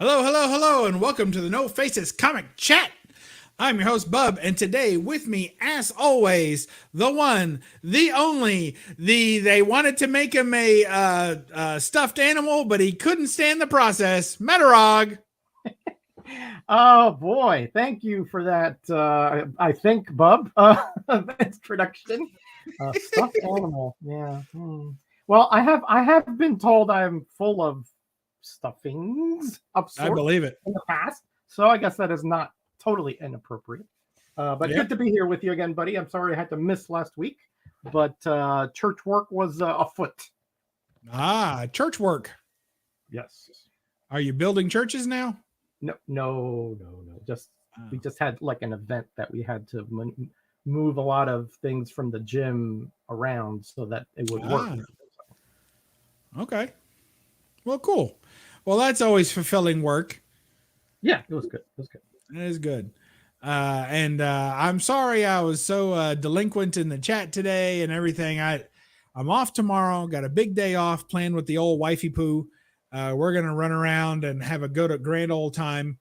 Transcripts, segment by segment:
Hello, hello, hello, and welcome to the No Faces Comic Chat. I'm your host, Bub, and today with me, as always, the one, the only, they wanted to make him a stuffed animal, but he couldn't stand the process, Metarog. Oh boy, thank you for that. I think, Bub, introduction. Stuffed animal, yeah. Well, I have been told I'm full of stuffings of sorts I believe it. in the past, so I guess that is not totally inappropriate. But Yeah. good to be here with you again, buddy. I'm sorry I had to miss last week, but church work was afoot. Church work. Yes. Are you building churches now? No. Just we just had like an event that we had to move a lot of things from the gym around so that it would work. Okay. Well, cool. Well, that's always fulfilling work. Yeah, it was good. It is good. And I'm sorry I was so delinquent in the chat today and everything. I'm off tomorrow. Got a big day off planned with the old wifey poo. We're going to run around and have a good grand old time.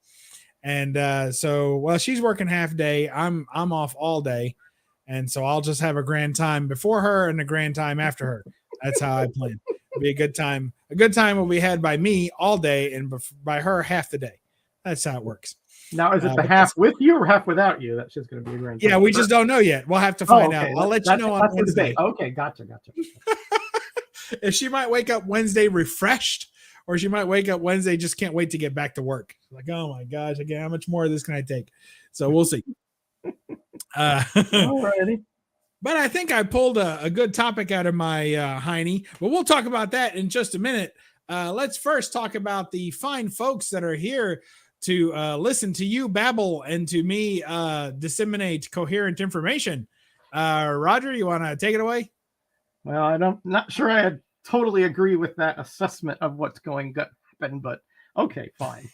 And so she's working half day. I'm off all day. And so I'll just have a grand time before her and a grand time after her. That's how I plan. It'll be a good time. A good time will be had by me all day and by her half the day. That's how it works. Now, is it the half with you or half without you? That's just going to be a grand time. Yeah, we just don't know yet. We'll have to find out. I'll let you know on Wednesday. Okay, gotcha. If she might wake up Wednesday refreshed, or she might wake up Wednesday just can't wait to get back to work. Like, oh my gosh, again, how much more of this can I take? So we'll see. Alrighty. But I think I pulled a good topic out of my hiney. But we'll talk about that in just a minute. Let's first talk about the fine folks that are here to listen to you babble and to me disseminate coherent information. Roger, you want to take it away? Well, I'm not sure I totally agree with that assessment of what's going to happen, but okay, fine.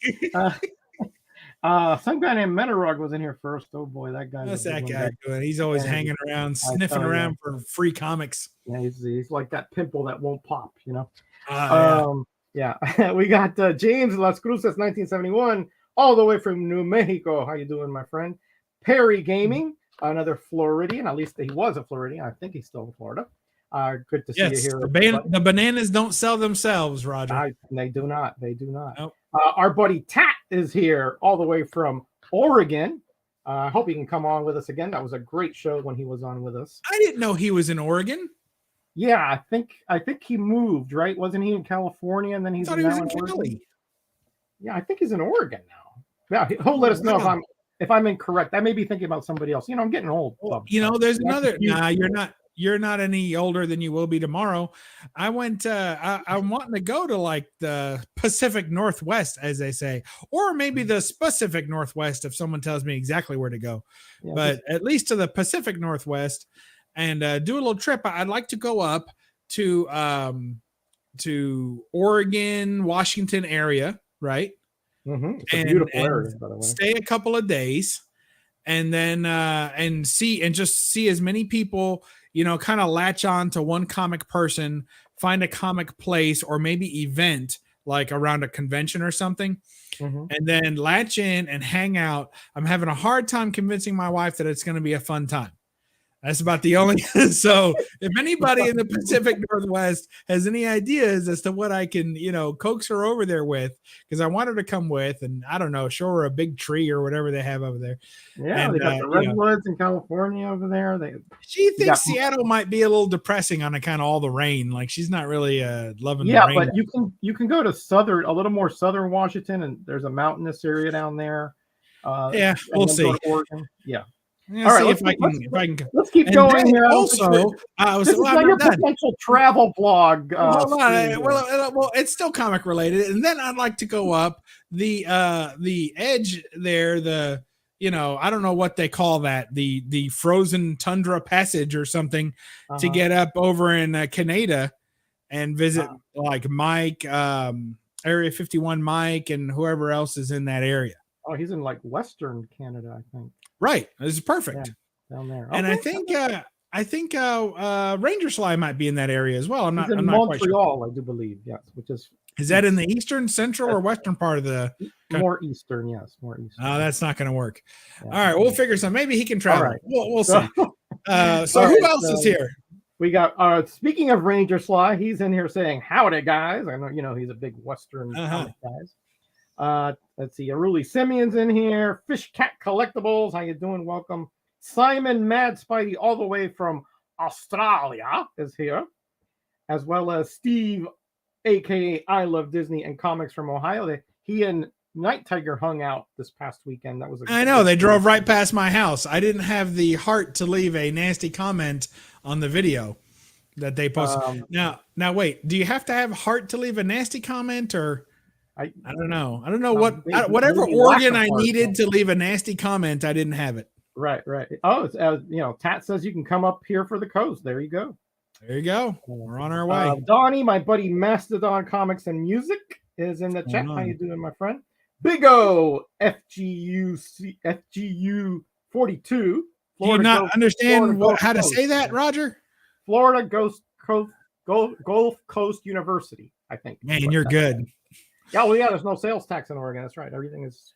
Some guy named Metarog was in here first. Oh boy, that guy. What's that guy doing? He's always hanging around, sniffing around for free comics. Yeah, he's like that pimple that won't pop, you know. Yeah. We got James Las Cruces, 1971, all the way from New Mexico. How you doing, my friend? Perry Gaming, another Floridian. At least he was a Floridian. I think he's still in Florida. Good to see you here. The bananas don't sell themselves, Roger. They do not. Nope. Our buddy Tat is here all the way from Oregon. I hope he can come on with us again. That was a great show when he was on with us. I didn't know he was in Oregon. Yeah, I think he moved, right? Wasn't he in California and then he's now in Cali? Yeah, I think he's in Oregon now. Yeah, he'll let us know if I'm incorrect. I may be thinking about somebody else. You know, I'm getting old. There's another. Nah, you're not any older than you will be tomorrow. I went. I'm wanting to go to like the Pacific Northwest, as they say, or maybe the Specific Northwest if someone tells me exactly where to go. Yeah, but at least to the Pacific Northwest and do a little trip. I'd like to go up to Oregon, Washington area, right? Mm-hmm. It's a beautiful area, by the way. Stay a couple of days, and then just see as many people. Kind of latch on to one comic person, find a comic place or maybe event like around a convention or something, and then latch in and hang out. I'm having a hard time convincing my wife that it's going to be a fun time. That's about the only. So if anybody in the Pacific Northwest has any ideas as to what I can, coax her over there with, because I want her to come with, and I don't know, show her a big tree or whatever they have over there. Yeah, and, they got the redwoods in California over there. She thinks Seattle might be a little depressing on account of all the rain. Like she's not really loving. Yeah, the rain. but you can go to a little more southern Washington, and there's a mountainous area down there. Yeah, we'll see. Oregon. Yeah. All right, if I can. Let's keep going here. Also, this is like your potential travel blog. Well, it's still comic related, and then I'd like to go up the edge there. I don't know what they call that. The frozen tundra passage or something to get up over in Canada and visit like Mike, Area 51 Mike, and whoever else is in that area. Oh, he's in like Western Canada, I think. Right. This is perfect. Yeah, down there. And I think I think Ranger Sly might be in that area as well. He's in I'm not quite sure. Montreal, I do believe. Yes, which is That in the eastern, central, or western part of the country? More eastern? Yes, more eastern. Oh, that's not going to work. Yeah. All right, we'll figure something. Maybe he can travel. All right. We'll see. So All who right, else is here? We got. Speaking of Ranger Sly, he's in here saying howdy, guys. I know he's a big Western comic guys. Let's see. Aruli Simeon's in here. Fish Cat Collectibles. How you doing? Welcome. Simon Mad Spidey, all the way from Australia, is here, as well as Steve, aka I Love Disney and Comics from Ohio. He and Night Tiger hung out this past weekend. That was I know they drove right past my house. I didn't have the heart to leave a nasty comment on the video that they posted. Now wait, do you have to have heart to leave a nasty comment, or I don't know. I don't know whatever organ I needed to leave a nasty comment, I didn't have it. Right. Oh, it's, Tat says you can come up here for the coast. There you go. There you go. We're on our way. Donnie, my buddy Mastodon Comics and Music, is in the chat. How you doing, my friend? Big O FGU 42. Do you not understand how to say that, Roger? Florida Gulf Coast University, I think. Man, you're good. Yeah, well, yeah. There's no sales tax in Oregon. That's right. Everything is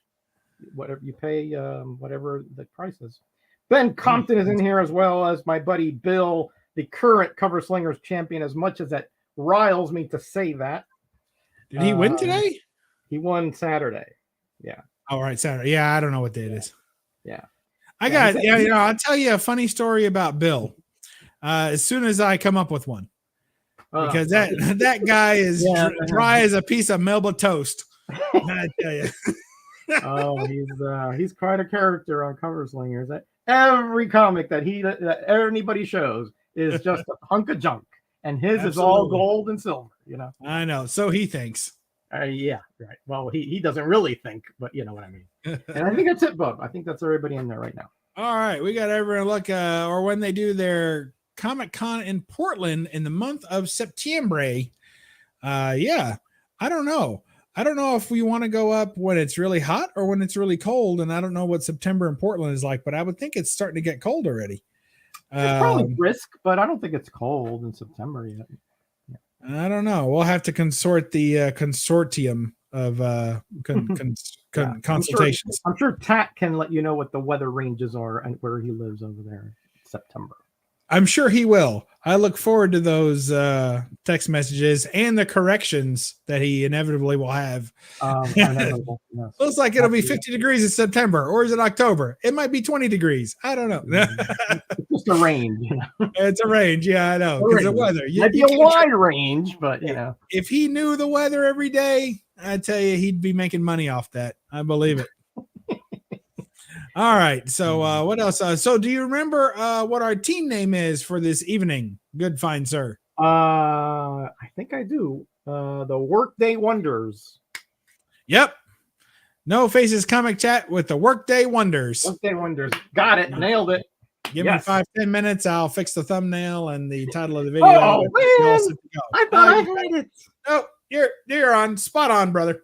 whatever you pay, whatever the price is. Ben Compton is in here, as well as my buddy Bill, the current Cover Slingers champion, as much as that riles me to say that. Did he win today? He won Saturday. Yeah. All right, Saturday. Yeah, I don't know what day it is. Yeah. I'll tell you a funny story about Bill as soon as I come up with one. Because that guy is dry as a piece of Melba toast. I tell you. He's quite a character on Cover Slingers. Every comic that anybody shows is just a hunk of junk, and his is all gold and silver. I know. So he thinks. Yeah, right. Well, he doesn't really think, but you know what I mean. And I think that's it, Bub. I think that's everybody in there right now. All right, we got everyone look, or when they do their Comic Con in Portland in the month of September. Yeah, I don't know. I don't know if we want to go up when it's really hot or when it's really cold, and I don't know what September in Portland is like, but I would think it's starting to get cold already. It's probably brisk, but I don't think it's cold in September yet. I don't know. We'll have to consort the consortium of consultations. I'm sure Tat can let you know what the weather ranges are and where he lives over there in September. I'm sure he will. I look forward to those text messages and the corrections that he inevitably will have. Looks like it'll be 50 degrees in September, or is it October? It might be 20 degrees. I don't know. It's just a range. It's a range. Yeah, I know. Because the weather. Might be a wide range, but if he knew the weather every day, I tell you, he'd be making money off that. I believe it. All right. So what else? So do you remember what our team name is for this evening? Good, fine, sir. I think I do. The Workday Wonders. Yep. No Faces Comic Chat with the Workday Wonders. Workday Wonders. Got it. Nailed it. Give me 5-10 minutes. I'll fix the thumbnail and the title of the video. Oh, man. I thought I had it. Oh, you're on. Spot on, brother.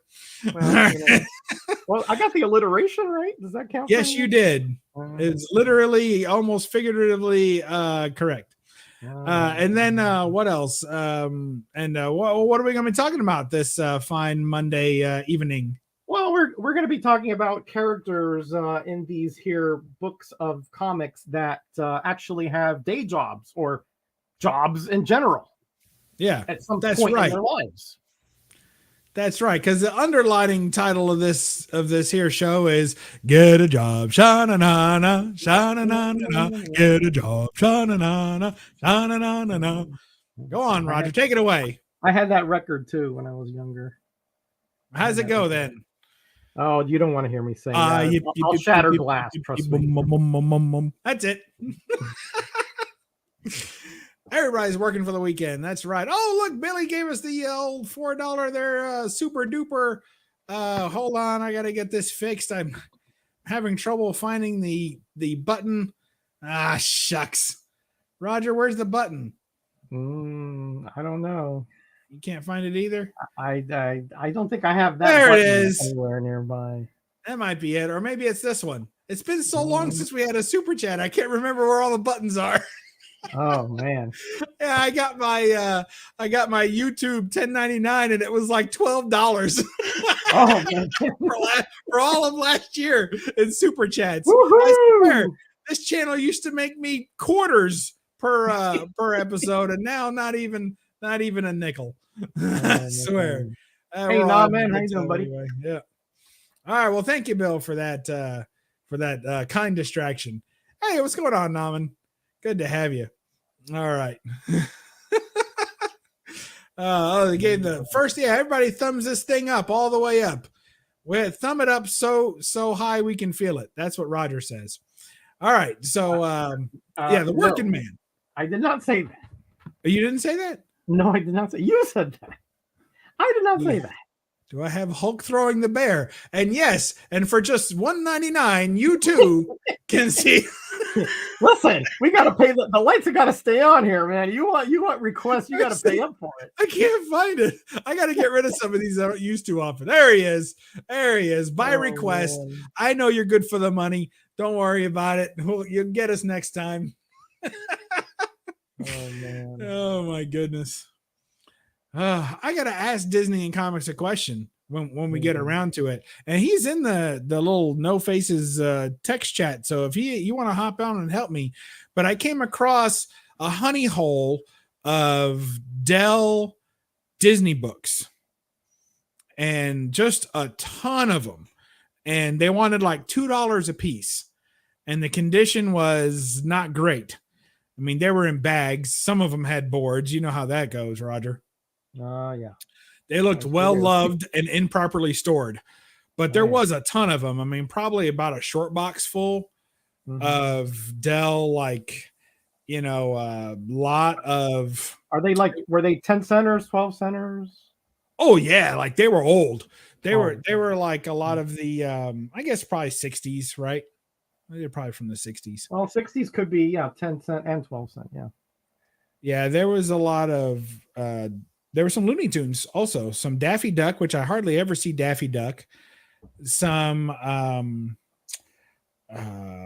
Well, I got the alliteration right. Does that count? Yes, you did. It's literally, almost figuratively correct. And then what else? What are we going to be talking about this fine Monday evening? Well, we're going to be talking about characters in these here books of comics that actually have day jobs or jobs in general. Yeah, at some point in their lives. That's right, because the underlining title of this here show is "Get a Job, sha-na-na-na, sha-na-na-na-na, get a job, sha-na-na-na, sha-na-na-na-na." Go on, Roger, take it away. I had that record too when I was younger. How's it go then? Oh, you don't want to hear me sing. I'll shatter glass. Trust me. That's it. Everybody's working for the weekend. That's right. Oh, look, Billy gave us the old $4 there, super duper. Hold on, I got to get this fixed. I'm having trouble finding the button. Ah, shucks. Roger, where's the button? I don't know. You can't find it either? I don't think I have that. There it is. Anywhere nearby. That might be it. Or maybe it's this one. It's been so long since we had a super chat. I can't remember where all the buttons are. Oh man. Yeah, I got my YouTube 1099 and it was like $12 Oh man. for all of last year in super chats. I swear, Woohoo! this channel used to make me quarters per episode, and now not even a nickel. I Oh swear. man. Hey, We're all nah, having a man. How good you doing, time buddy? anyway. Yeah. All right. Well, thank you, Bill, for that kind distraction. Hey, what's going on, Naman? Good to have you. All right. They gave the first. Yeah, everybody thumbs this thing up all the way up. We thumb it up so high we can feel it. That's what Roger says. All right. So yeah, the working No, man. I did not say that. You didn't say that? No, I did not say. You said that. I did not say Yeah. that. Do I have Hulk throwing the bear? And yes, and for just $1.99, you too can see. Listen, we got to pay the lights. Have got to stay on here, man. You want requests? You got to pay up for it. I can't find it. I got to get rid of some of these I don't use too often. There he is. There he is. By request. Man. I know you're good for the money. Don't worry about it. You'll get us next time. Oh man. Oh my goodness. I gotta ask Disney and Comics a question when we get around to it. And he's in the little No Faces text chat. So if you want to hop on and help me, but I came across a honey hole of Dell Disney books and just a ton of them. And they wanted like $2 a piece. And the condition was not great. I mean, they were in bags. Some of them had boards. You know how that goes, Roger. Yeah. They looked well loved and improperly stored, but there was a ton of them. I mean, probably about a short box full of Dell, like, lot of. Are they were they 10 centers, 12 centers? Oh yeah. Like they were old. They were like a lot of the, I guess probably 60s, right? They're probably from the 60s. Well, 60s could be, 10 cent and 12 cent. Yeah. Yeah. There was a lot of, there were some Looney Tunes also, some Daffy Duck, which I hardly ever see Daffy Duck, some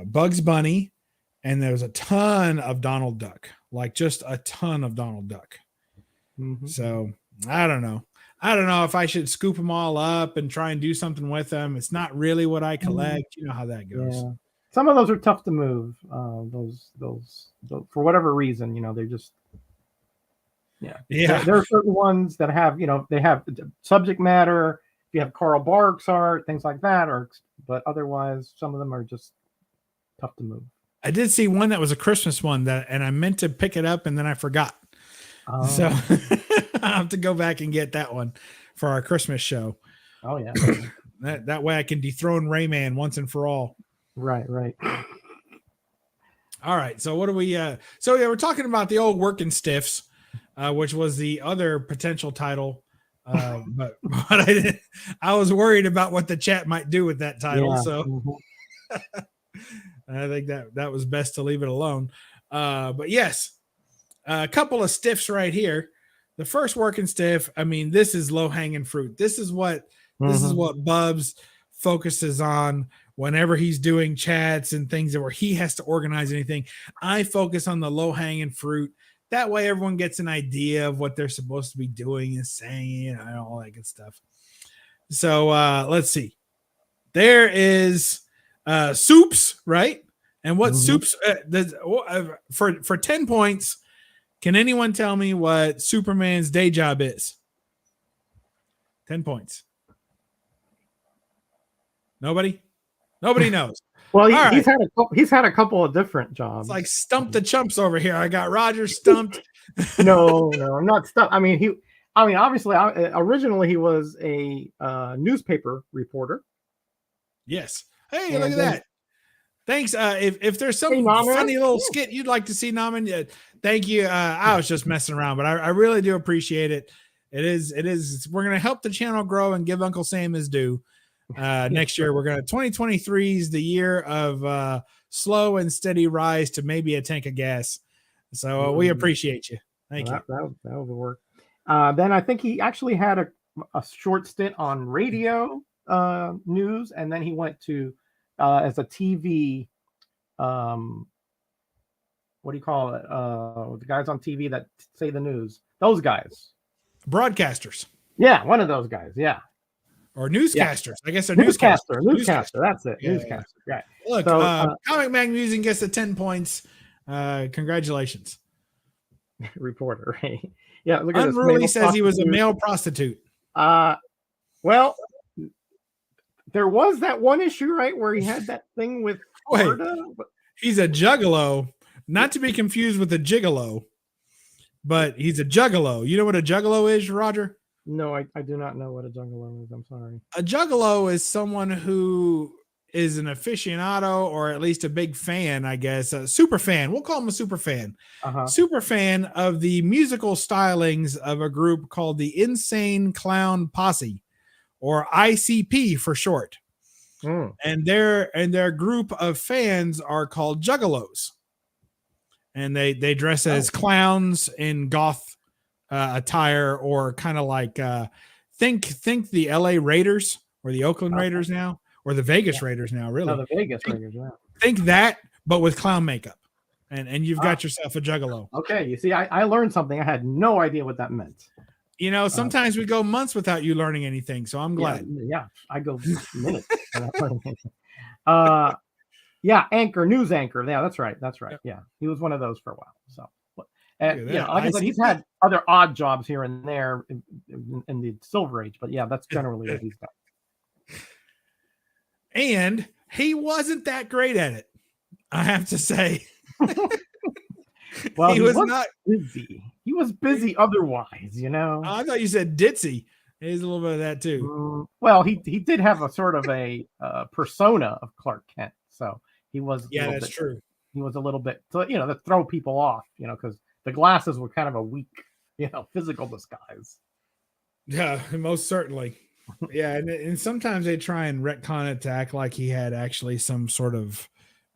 Bugs Bunny, and there was a ton of Donald Duck, like just a ton of Donald Duck. So I don't know. I don't know if I should scoop them all up and try and do something with them. It's not really what I collect. You know how that goes. Yeah. Some of those are tough to move. Those for whatever reason, they're just. Yeah. There are certain ones that have, they have subject matter. If you have Carl Barks art, things like that, but otherwise, some of them are just tough to move. I did see one that was a Christmas one and I meant to pick it up and then I forgot. So I have to go back and get that one for our Christmas show. Oh yeah. That way I can dethrone Rayman once and for all. Right. All right. So what do we? We're talking about the old Working Stiffs. Which was the other potential title, but I was worried about what the chat might do with that title, so I think that was best to leave it alone. But yes, a couple of stiffs right here. The first Working Stiff. I mean, this is low hanging fruit. This is what Bubs focuses on whenever he's doing chats and things where he has to organize anything. I focus on the low hanging fruit. That way everyone gets an idea of what they're supposed to be doing and saying and all that good stuff. So let's see. There is Soups, right? And what Soups for 10 points, can anyone tell me what Superman's day job is? 10 points. Nobody knows. Well, he's had a couple of different jobs. It's like stump the chumps over here. I got Roger stumped. No, I'm not stumped. I mean, obviously, originally he was a newspaper reporter. Yes. Hey, look at that. Thanks. If there's some funny little skit you'd like to see, Naman, thank you. I was just messing around, but I really do appreciate it. It is. We're gonna help the channel grow and give Uncle Sam his due. Next year, 2023 is the year of slow and steady rise to maybe a tank of gas. So we appreciate you. Thank you. That would work. Then I think he actually had a short stint on radio news, and then he went to as a TV what do you call it? The guys on TV that say the news. Those guys. Broadcasters. Yeah, one of those guys. Yeah. Or newscasters. I guess they're Newscaster. newscasters. That's it. Yeah, Newscaster. Right. Look, So, Comic Mag Musing gets the 10 points. Congratulations. Reporter. Right? Yeah. Look at Unruly this. says he was a male prostitute. Well, there was that one issue, right, where he had that thing with Florida. He's a juggalo, not to be confused with a gigolo, but he's a juggalo. You know what a juggalo is, Roger? No, I do not know what a juggalo is. I'm sorry. A juggalo is someone who is an aficionado, or at least a big fan, I guess, a super fan. We'll call him a super fan. Super fan of the musical stylings of a group called the Insane Clown Posse, or ICP for short. And their group of fans are called juggalos. And they dress as clowns in goth attire, or kind of like think the LA Raiders or the Oakland Raiders now, or the Vegas Raiders now, really. No, the Vegas Raiders, yeah. Think that, but with clown makeup. And you've got yourself a juggalo. Okay, you see, I learned something. I had no idea what that meant. You know, sometimes we go months without you learning anything, so I'm glad. Yeah, I go minutes without learning anything. News anchor. Yeah, that's right. Yeah, he was one of those for a while. So, like I said, he's had other odd jobs here and there in the Silver Age, but yeah, that's generally what he's done. And he wasn't that great at it, I have to say. Well, he was not busy. He was busy otherwise, you know. I thought you said ditzy. He's a little bit of that too. Well, he did have a sort of a persona of Clark Kent, so he was. Yeah, that's true. He was a little bit, to throw people off, because the glasses were kind of a weak, physical disguise. Yeah, most certainly. Yeah, and sometimes they try and retcon it to act like he had actually some sort of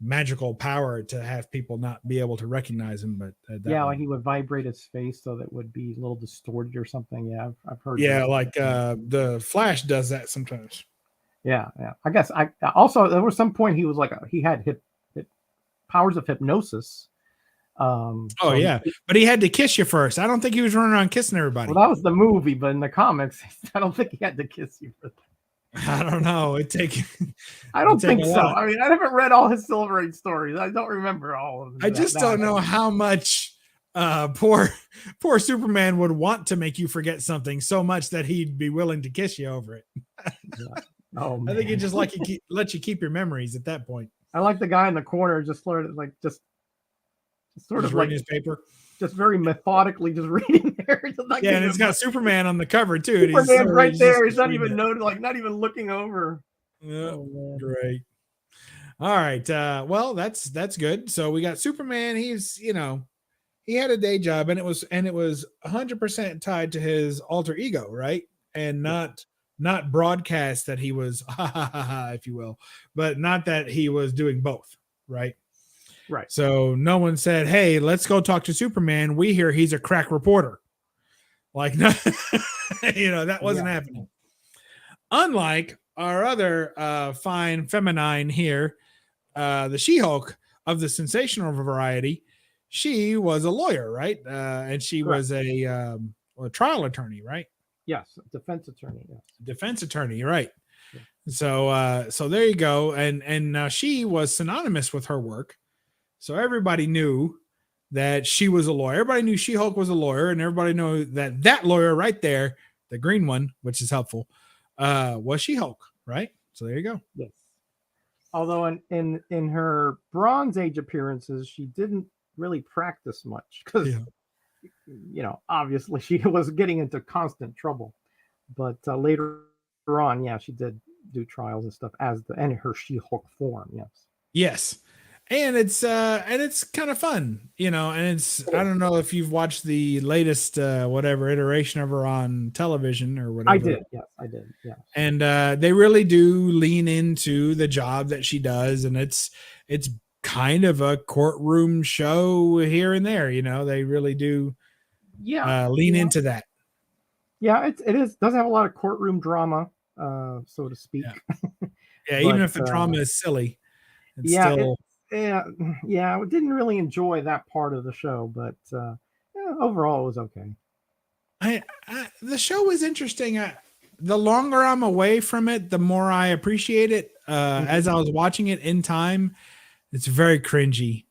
magical power to have people not be able to recognize him, but like he would vibrate his face so that it would be a little distorted or something. Yeah, I've heard. Yeah, like the Flash does that sometimes. Yeah. I guess I also, there was some point he was like he had powers of hypnosis. But he had to kiss you first. I don't think he was running around kissing everybody. Well, that was the movie, but in the comics, I don't think he had to kiss you for that. I don't know. I don't think so. I mean, I haven't read all his Silver Age stories. I don't remember all of them. I just don't know how much poor Superman would want to make you forget something so much that he'd be willing to kiss you over it. Oh, man. I think he just let you keep your memories at that point. I like the guy in the corner just sort of like reading his paper. Just very methodically just reading there. And it's got Superman on the cover too. Superman's right there. He's not even not even looking over. Yeah, great. All right. Well, that's good. So we got Superman. He's he had a day job, and it was 100% tied to his alter ego, right? And not broadcast that he was if you will, but not that he was doing both, right? Right. So no one said, "Hey, let's go talk to Superman. We hear he's a crack reporter." Like, no, that wasn't happening. Unlike our other fine feminine here, the She-Hulk of the sensational variety, she was a lawyer, right? And she was a trial attorney, right? Yes, defense attorney. Yes. Defense attorney, right? Yeah. So there you go. And she was synonymous with her work. So everybody knew that she was a lawyer. Everybody knew She-Hulk was a lawyer, and everybody knew that lawyer right there, the green one, which is helpful, was She-Hulk, right? So there you go. Yes. Although in her Bronze Age appearances, she didn't really practice much because, obviously she was getting into constant trouble. But later on, she did do trials and stuff and her She-Hulk form. Yes. Yes. And it's kind of fun, and I don't know if you've watched the latest whatever iteration of her on television or whatever. I did. Yes, I did. Yeah. And they really do lean into the job that she does, and it's kind of a courtroom show here and there. They really do. Lean into that. Yeah, it does have a lot of courtroom drama, so to speak. Yeah, even if the drama is silly. yeah, I didn't really enjoy that part of the show, but yeah, overall it was okay. The show was interesting. The longer I'm away from it, the more I appreciate it. As I was watching it in time, it's very cringy.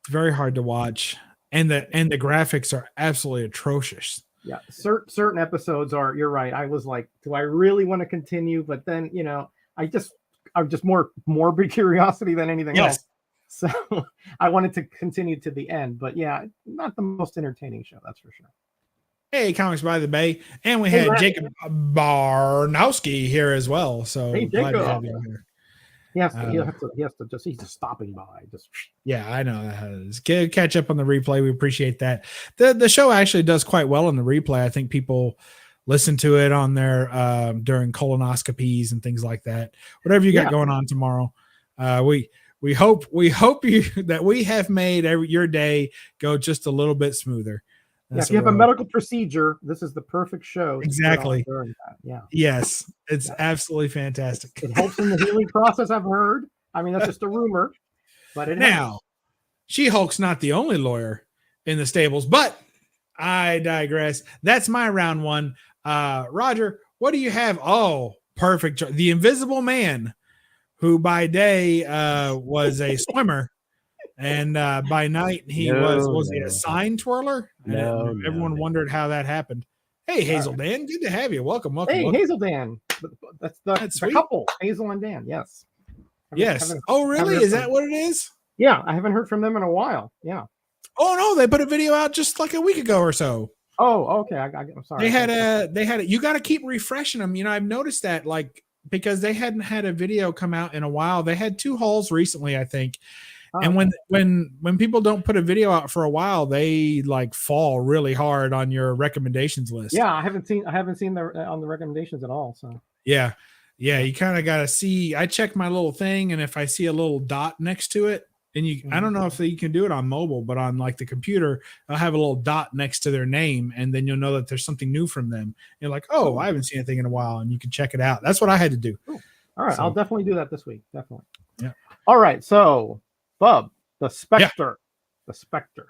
It's very hard to watch, and the graphics are absolutely atrocious. Yeah, certain episodes are. You're right. I was like, do I really want to continue? But then I'm just more morbid curiosity than anything else. Yes. So I wanted to continue to the end. But yeah, not the most entertaining show, that's for sure. Hey, Comics by the Bay, and we had Jacob Barnowski here as well. So Hey, glad to Jacob. have you here. He has to just he's just stopping by. Yeah, I know. Catch up on the replay. We appreciate that. The show actually does quite well on the replay. I think people listen to it on their during colonoscopies and things like that. Whatever you got going on tomorrow, we hope you that we have made your day go just a little bit smoother. Yeah, if you have a medical procedure, this is the perfect show. Exactly. During that. Yeah. Yes, it's absolutely fantastic. It helps in the healing process, I've heard. I mean, that's just a rumor, but it now, helps. She-Hulk's not the only lawyer in the stables, but I digress. That's my round one. Roger, what do you have? Oh, perfect. The Invisible Man, who by day was a swimmer. And by night, he was he a sign twirler? Everyone wondered how that happened. Hey, Hazel Dan, good to have you. Welcome. Hey, welcome. Hazel Dan. That's the couple, Hazel and Dan. Yes. Yes. Oh, really? Is that what it is? Yeah, I haven't heard from them in a while. Yeah. Oh no, they put a video out just like a week ago or so. Oh, okay. I'm sorry. They had a. You got to keep refreshing them. I've noticed that, like, because they hadn't had a video come out in a while. They had 2 hauls recently, I think. And when people don't put a video out for a while, they like fall really hard on your recommendations list. Yeah, I haven't seen on the recommendations at all. So yeah, you kind of got to see. I check my little thing, and if I see a little dot next to it, and I don't know if you can do it on mobile, but on like the computer, I'll have a little dot next to their name, and then you'll know that there's something new from them. You're like, oh, I haven't seen anything in a while, and you can check it out. That's what I had to do. Cool. All right, so, I'll definitely do that this week. Definitely. Yeah. All right, so. Bub, the Spectre. Yeah. The Spectre.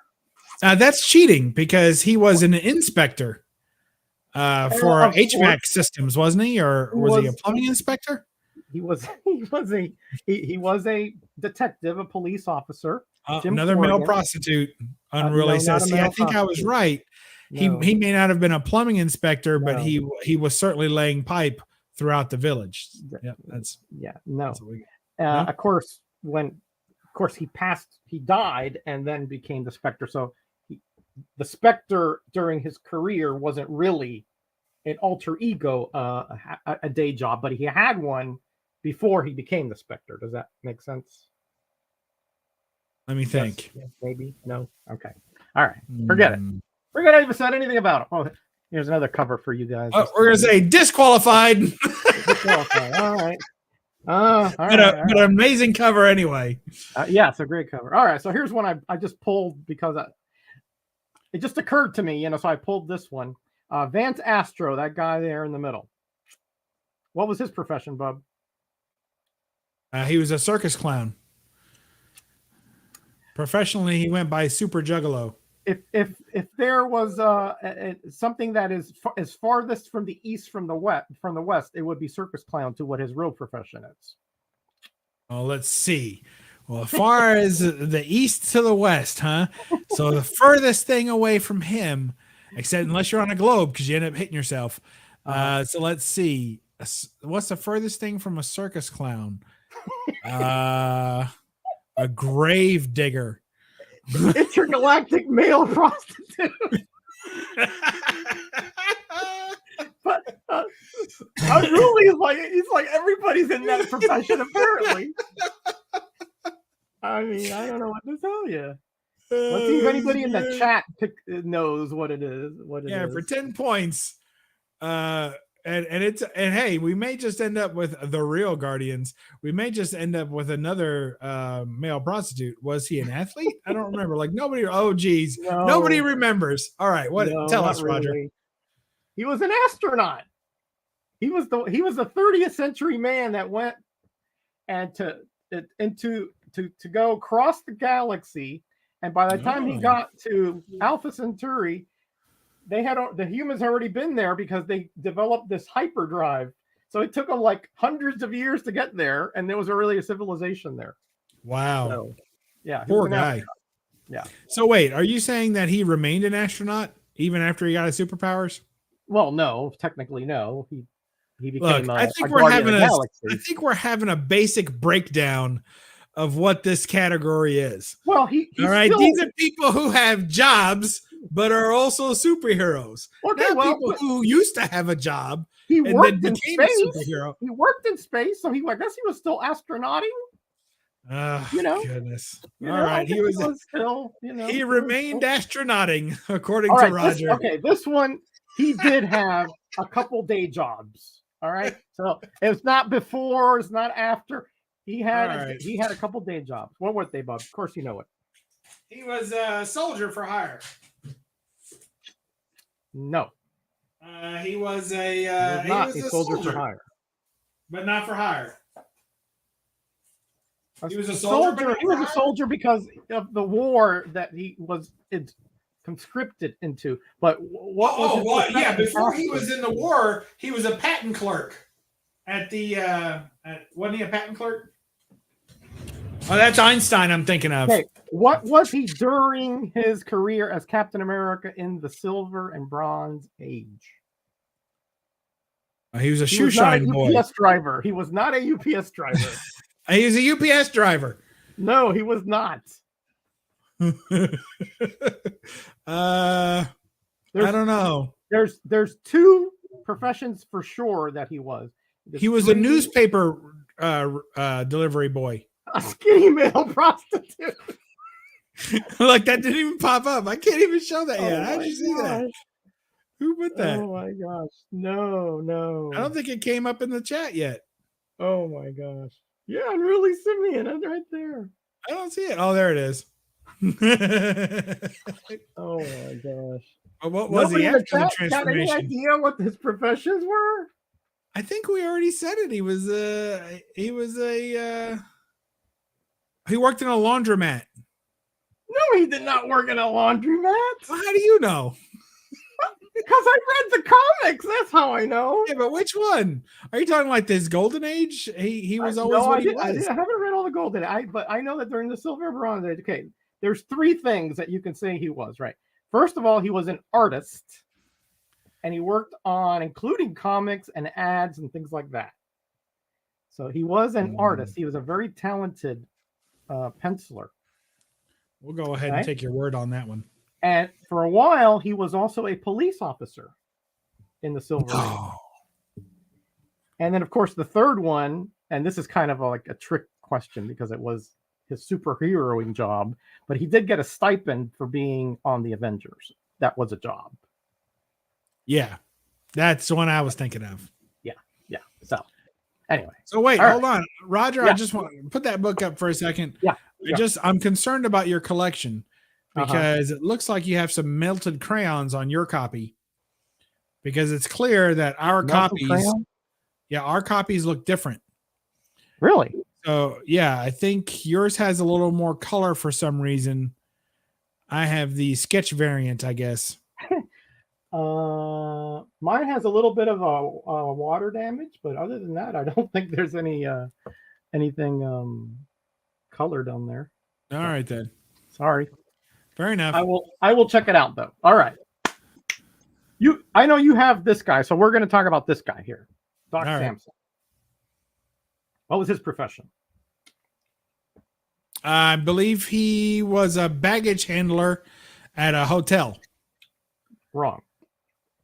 That's cheating because he was an inspector for HVAC systems, wasn't he? Or was he a plumbing inspector? He was a detective, a police officer. Another male prostitute. Unruly says. See, I think I was right. No. He may not have been a plumbing inspector, but he was certainly laying pipe throughout the village. Yeah, no. Of course, he died and then became the Spectre. So the Spectre during his career wasn't really an alter ego, a day job, but he had one before he became the Spectre. Does that make sense? Let me think. Yes, maybe. No. Okay. All right. Forget it. Forget I even said anything about it. Oh, here's another cover for you guys. We're going to say disqualified. Disqualified. All right. But an amazing cover anyway. Yeah, it's a great cover. All right, so here's one I just pulled because it just occurred to me, so I pulled this one. Vance Astro, that guy there in the middle. What was his profession, Bub? He was a circus clown. Professionally, he went by Super Juggalo. If there was something that is farthest from the east from the west, it would be circus clown to what his real profession is. Well, let's see. Well, as far as the east to the west, huh? So the furthest thing away from him, except unless you're on a globe because you end up hitting yourself. So let's see. What's the furthest thing from a circus clown? A grave digger. Intergalactic male prostitute. But Unruly he's like everybody's in that profession apparently. I mean, I don't know what to tell you. Let's see if anybody in the chat knows what it is. Yeah, for 10 points. And hey, we may just end up with the real Guardians. We may just end up with another male prostitute. Was he an athlete? I don't remember. Like nobody. Oh, geez, nobody remembers. All right, tell us, Roger. Really. He was an astronaut. He was the 30th century man that went into to go across the galaxy, and by the time he got to Alpha Centauri, the humans had already been there because they developed this hyperdrive. So it took them like hundreds of years to get there, and there was already a civilization there. Wow. So, yeah. Poor guy. Yeah. So wait, are you saying that he remained an astronaut even after he got his superpowers? Well, no, technically no. He became Look, I think we're having a basic breakdown of what this category is. Well, all right. These are people who have jobs but are also superheroes. Okay, people who used to have a job and then became a superhero. He worked in space, so I guess he was still astronauting. Goodness. All right. He was still, he remained astronauting, according to Roger. This one, he did have a couple day jobs. All right. So it's not before, it's not after. He had a couple day jobs. What were they, Bub? Of course you know it. He was a soldier for hire. No. He was a soldier for hire. But not for hire. He was a soldier. He was a soldier because of the war that he was conscripted into. But before he was in the war, he was a patent clerk at the. Wasn't he a patent clerk? Oh, that's Einstein I'm thinking of. Okay, what was he during his career as Captain America in the Silver and Bronze Age? He was a shoe shine boy. UPS driver. He was not a UPS driver. He was a UPS driver. No, he was not. I don't know. There's two professions for sure that he was. He was a newspaper delivery boy. A skinny male prostitute. Like that didn't even pop up. I can't even show that yet. How'd you see that? Who put that? Oh my gosh. No. I don't think it came up in the chat yet. Oh my gosh. Yeah, Unruly Simeon. It's right there. I don't see it. Oh, there it is. Oh my gosh. Well, what was he after the transformation? Got any idea what his professions were? I think we already said it. He worked in a laundromat. No, he did not work in a laundromat. Well, how do you know? Because I read the comics. That's how I know. Yeah, but which one? Are you talking like this golden age? He was always what he was. I haven't read all the golden age, but I know that during the silver and bronze age. Okay, there's three things that you can say he was, right? First of all, he was an artist, and he worked on including comics and ads and things like that. So he was an artist. He was a very talented penciler. We'll go ahead and take your word on that one. And for a while, he was also a police officer in the Silver Age. And then, of course, the third one, and this is kind of like a trick question because it was his superheroing job, but he did get a stipend for being on the Avengers. That was a job. Yeah, that's the one I was thinking of. Yeah. So, anyway. So wait, hold on, Roger. I just want to put that book up for a second. Yeah. I'm concerned about your collection. Because it looks like you have some melted crayons on your copy. Because it's clear that our copies look different. Really? So yeah, I think yours has a little more color for some reason. I have the sketch variant, I guess. Mine has a little bit of a water damage, but other than that, I don't think there's anything colored on there. All right then. Sorry. Fair enough. I will check it out though. All right. I know you have this guy, so we're going to talk about this guy here, Doc Samson. What was his profession? I believe he was a baggage handler at a hotel. Wrong.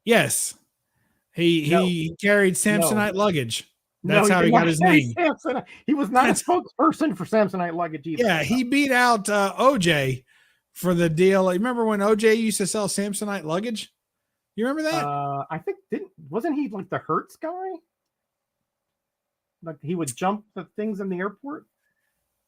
Yes. He carried Samsonite luggage. That's how he got his name. He was not a spokesperson for Samsonite luggage either. Yeah, he beat out OJ for the deal. Remember when OJ used to sell Samsonite luggage? You remember that? I think wasn't he like the Hertz guy? Like he would jump the things in the airport?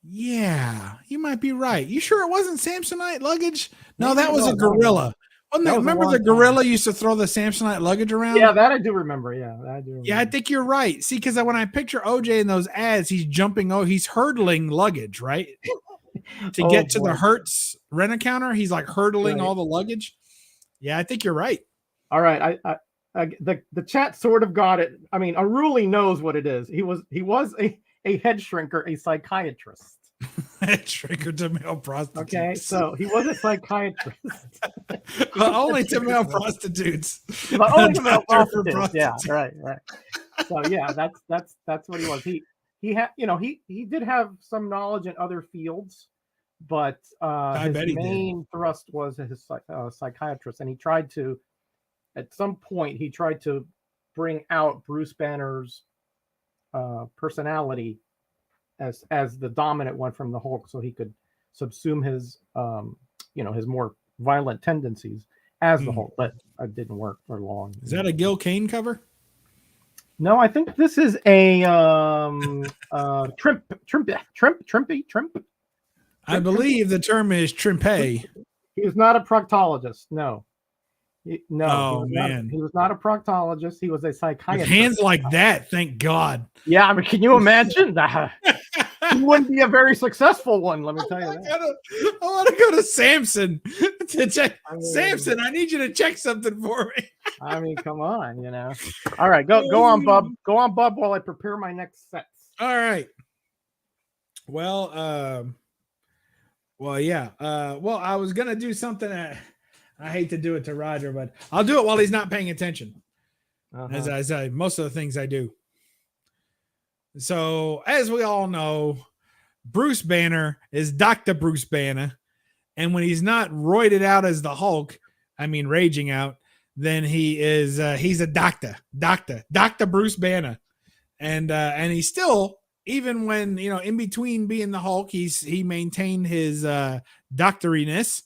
Yeah, you might be right. You sure it wasn't Samsonite luggage? No, that was a gorilla. That was a Remember long the time. gorilla used to throw the Samsonite luggage around? Yeah, that I do remember. Yeah, that I do remember. Yeah, I think you're right. See, because when I picture OJ in those ads, he's jumping. Oh, he's hurdling luggage, right? To get to the Hertz rent-a-counter, he's like hurdling all the luggage. Yeah, I think you're right. All right, the chat sort of got it. I mean, Aruli knows what it is. He was a head shrinker, a psychiatrist. Head shrinker to male prostitutes. Okay, so he was a psychiatrust. But only to male prostitutes. But only to male prostitutes. Yeah, right. So yeah, that's what he was. He had, he did have some knowledge in other fields, but his main thrust was his psychiatrist, and he tried to, at some point, bring out Bruce Banner's personality as the dominant one from the Hulk, so he could subsume his his more violent tendencies as the Hulk. But it didn't work for long. Is that a Gil Kane cover? No, I think this is a trimp. I believe the term is trimpe. He was not a proctologist. No. Oh man, he was not a proctologist. He was a psychiatrist. With hands like that, thank God. Yeah, I mean, can you imagine that? He wouldn't be a very successful one. Let me tell you that. I want to go to Samson to check. Samson, I need you to check something for me. I mean, come on, All right, go on, Bub. Go on, Bub, while I prepare my next sets. All right. Well, yeah. I was gonna do something that I hate to do it to Roger, but I'll do it while he's not paying attention. As I say, most of the things I do. So, as we all know, Bruce Banner is Dr. Bruce Banner. And when he's not roided out as the Hulk, raging out, then he's a doctor. Dr. Bruce Banner. And he's still, even when, in between being the Hulk, he maintained his doctoriness,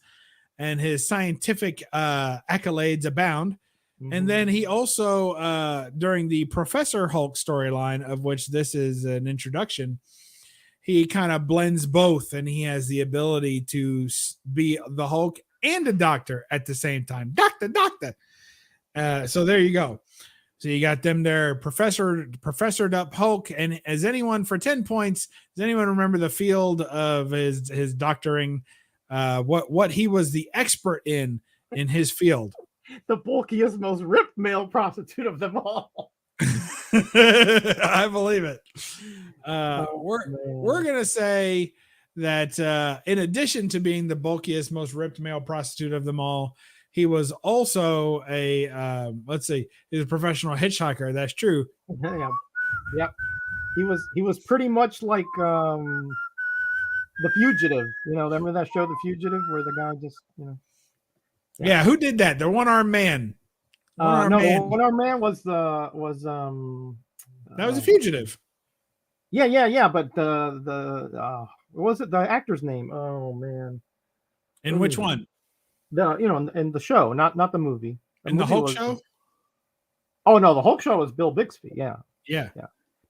and his scientific accolades abound. And then he also, during the Professor Hulk storyline, of which this is an introduction, he kind of blends both, and he has the ability to be the Hulk and a doctor at the same time. Doctor. So there you go. So you got them there, professored up Hulk. And as anyone, for 10 points, does anyone remember the field of his doctoring? What he was the expert in his field? The bulkiest, most ripped male prostitute of them all. I believe it. We're gonna say that in addition to being the bulkiest, most ripped male prostitute of them all, he was also he's a professional hitchhiker. That's true. Yeah. He was pretty much like The Fugitive. Remember that show, The Fugitive, where the guy just, Yeah, who did that? The one-armed man. One-armed man was that was a fugitive. Yeah. But what was it? The actor's name? Oh man. In which one? In the show, not the movie. In the Hulk show? Oh no, the Hulk show was Bill Bixby. Yeah.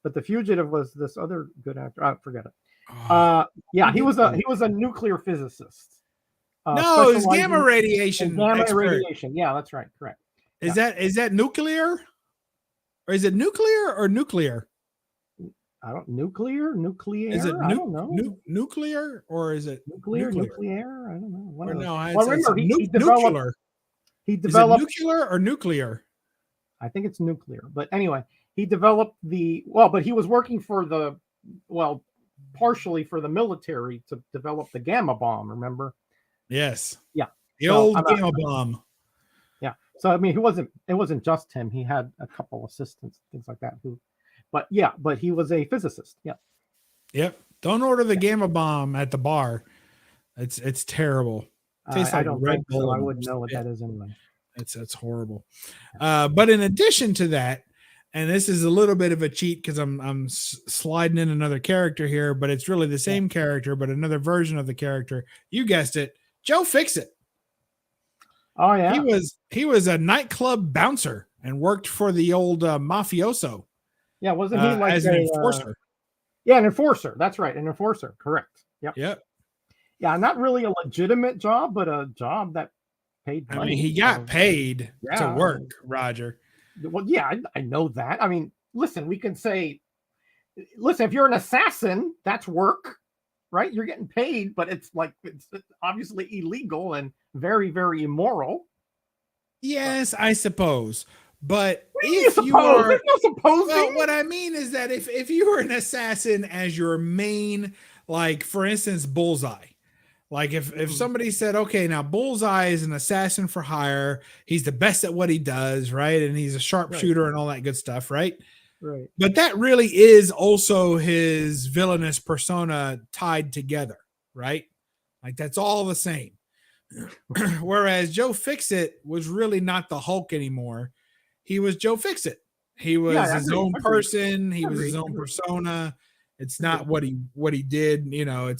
But the fugitive was this other good actor. I forget it. He was a nuclear physicist. No, it's gamma radiation. Radiation. Yeah, that's right. Correct. Is that nuclear? Or is it nuclear or nuclear? I don't nuclear. Is it I don't know. Nuclear or is it nuclear? I don't know. Or no, remember he developed. Nuclear. He developed nuclear or nuclear. I think it's nuclear, but anyway, he developed but he was working for partially for the military to develop the gamma bomb. Remember? Yes. Yeah. The old gamma bomb. Yeah. So it wasn't just him. He had a couple assistants, things like that. But he was a physicist. Yeah. Yep. Don't order the gamma bomb at the bar. It's terrible. It tastes like Red Bull. So. I wouldn't know what that is anyway. That's horrible. But in addition to that, and this is a little bit of a cheat because I'm sliding in another character here, but it's really the same character, but another version of the character. You guessed it, Joe Fixit. Oh yeah, he was a nightclub bouncer and worked for the old mafioso. Yeah, wasn't he like as an enforcer? Yeah, an enforcer. That's right, an enforcer. Correct. Yep. Yep. Yeah, not really a legitimate job, but a job that paid I money. mean, he got paid to Yeah. work, Roger. Well, yeah, I know that. I mean, listen, we can say, listen, if you're an assassin, that's work, right? You're getting paid, but it's obviously illegal and very, very immoral. Yes, I suppose. But What do you if you suppose? are, There's no supposing. well, what I mean is that if you were an assassin as your main, like for instance, Bullseye. Like if somebody said, okay, now Bullseye is an assassin for hire, he's the best at what he does, right? And he's a sharpshooter and all that good stuff, right? Right. But that really is also his villainous persona tied together, right? Like that's all the same. Whereas Joe Fixit was really not the Hulk anymore. He was Joe Fixit. He was his own person. He was his own persona. It's not what he did. You know,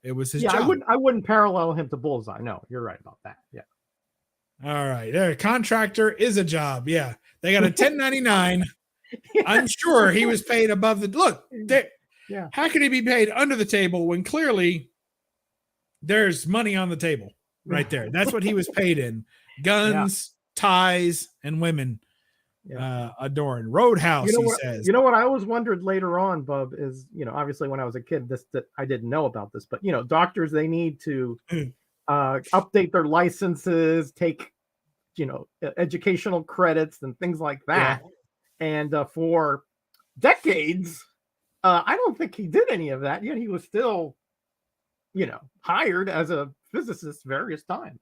it was his job. I wouldn't parallel him to Bullseye. No, you're right about that. Yeah. All right. There, contractor is a job. Yeah. They got a 1099. I'm sure he was paid above the look. Yeah. How could he be paid under the table when clearly there's money on the table right there? That's what he was paid in. Guns, ties, and women adorn. Roadhouse, he says. You know what I always wondered later on, Bub, is, obviously when I was a kid, that I didn't know about this, but doctors, they need to update their licenses, take educational credits and things like that. And for decades, I don't think he did any of that, yet he was still hired as a physicist various times.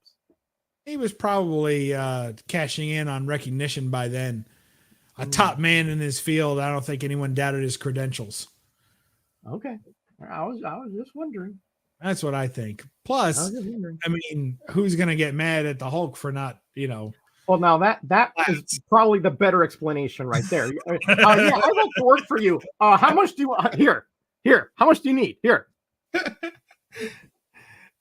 He was probably cashing in on recognition by then. A top man in his field. I don't think anyone doubted his credentials. Okay. I was just wondering. That's what I think. Plus, I mean, who's going to get mad at the Hulk for not, Well, now that is probably the better explanation right there. Yeah, I like to work for you. How much do you here? How much do you need? Here.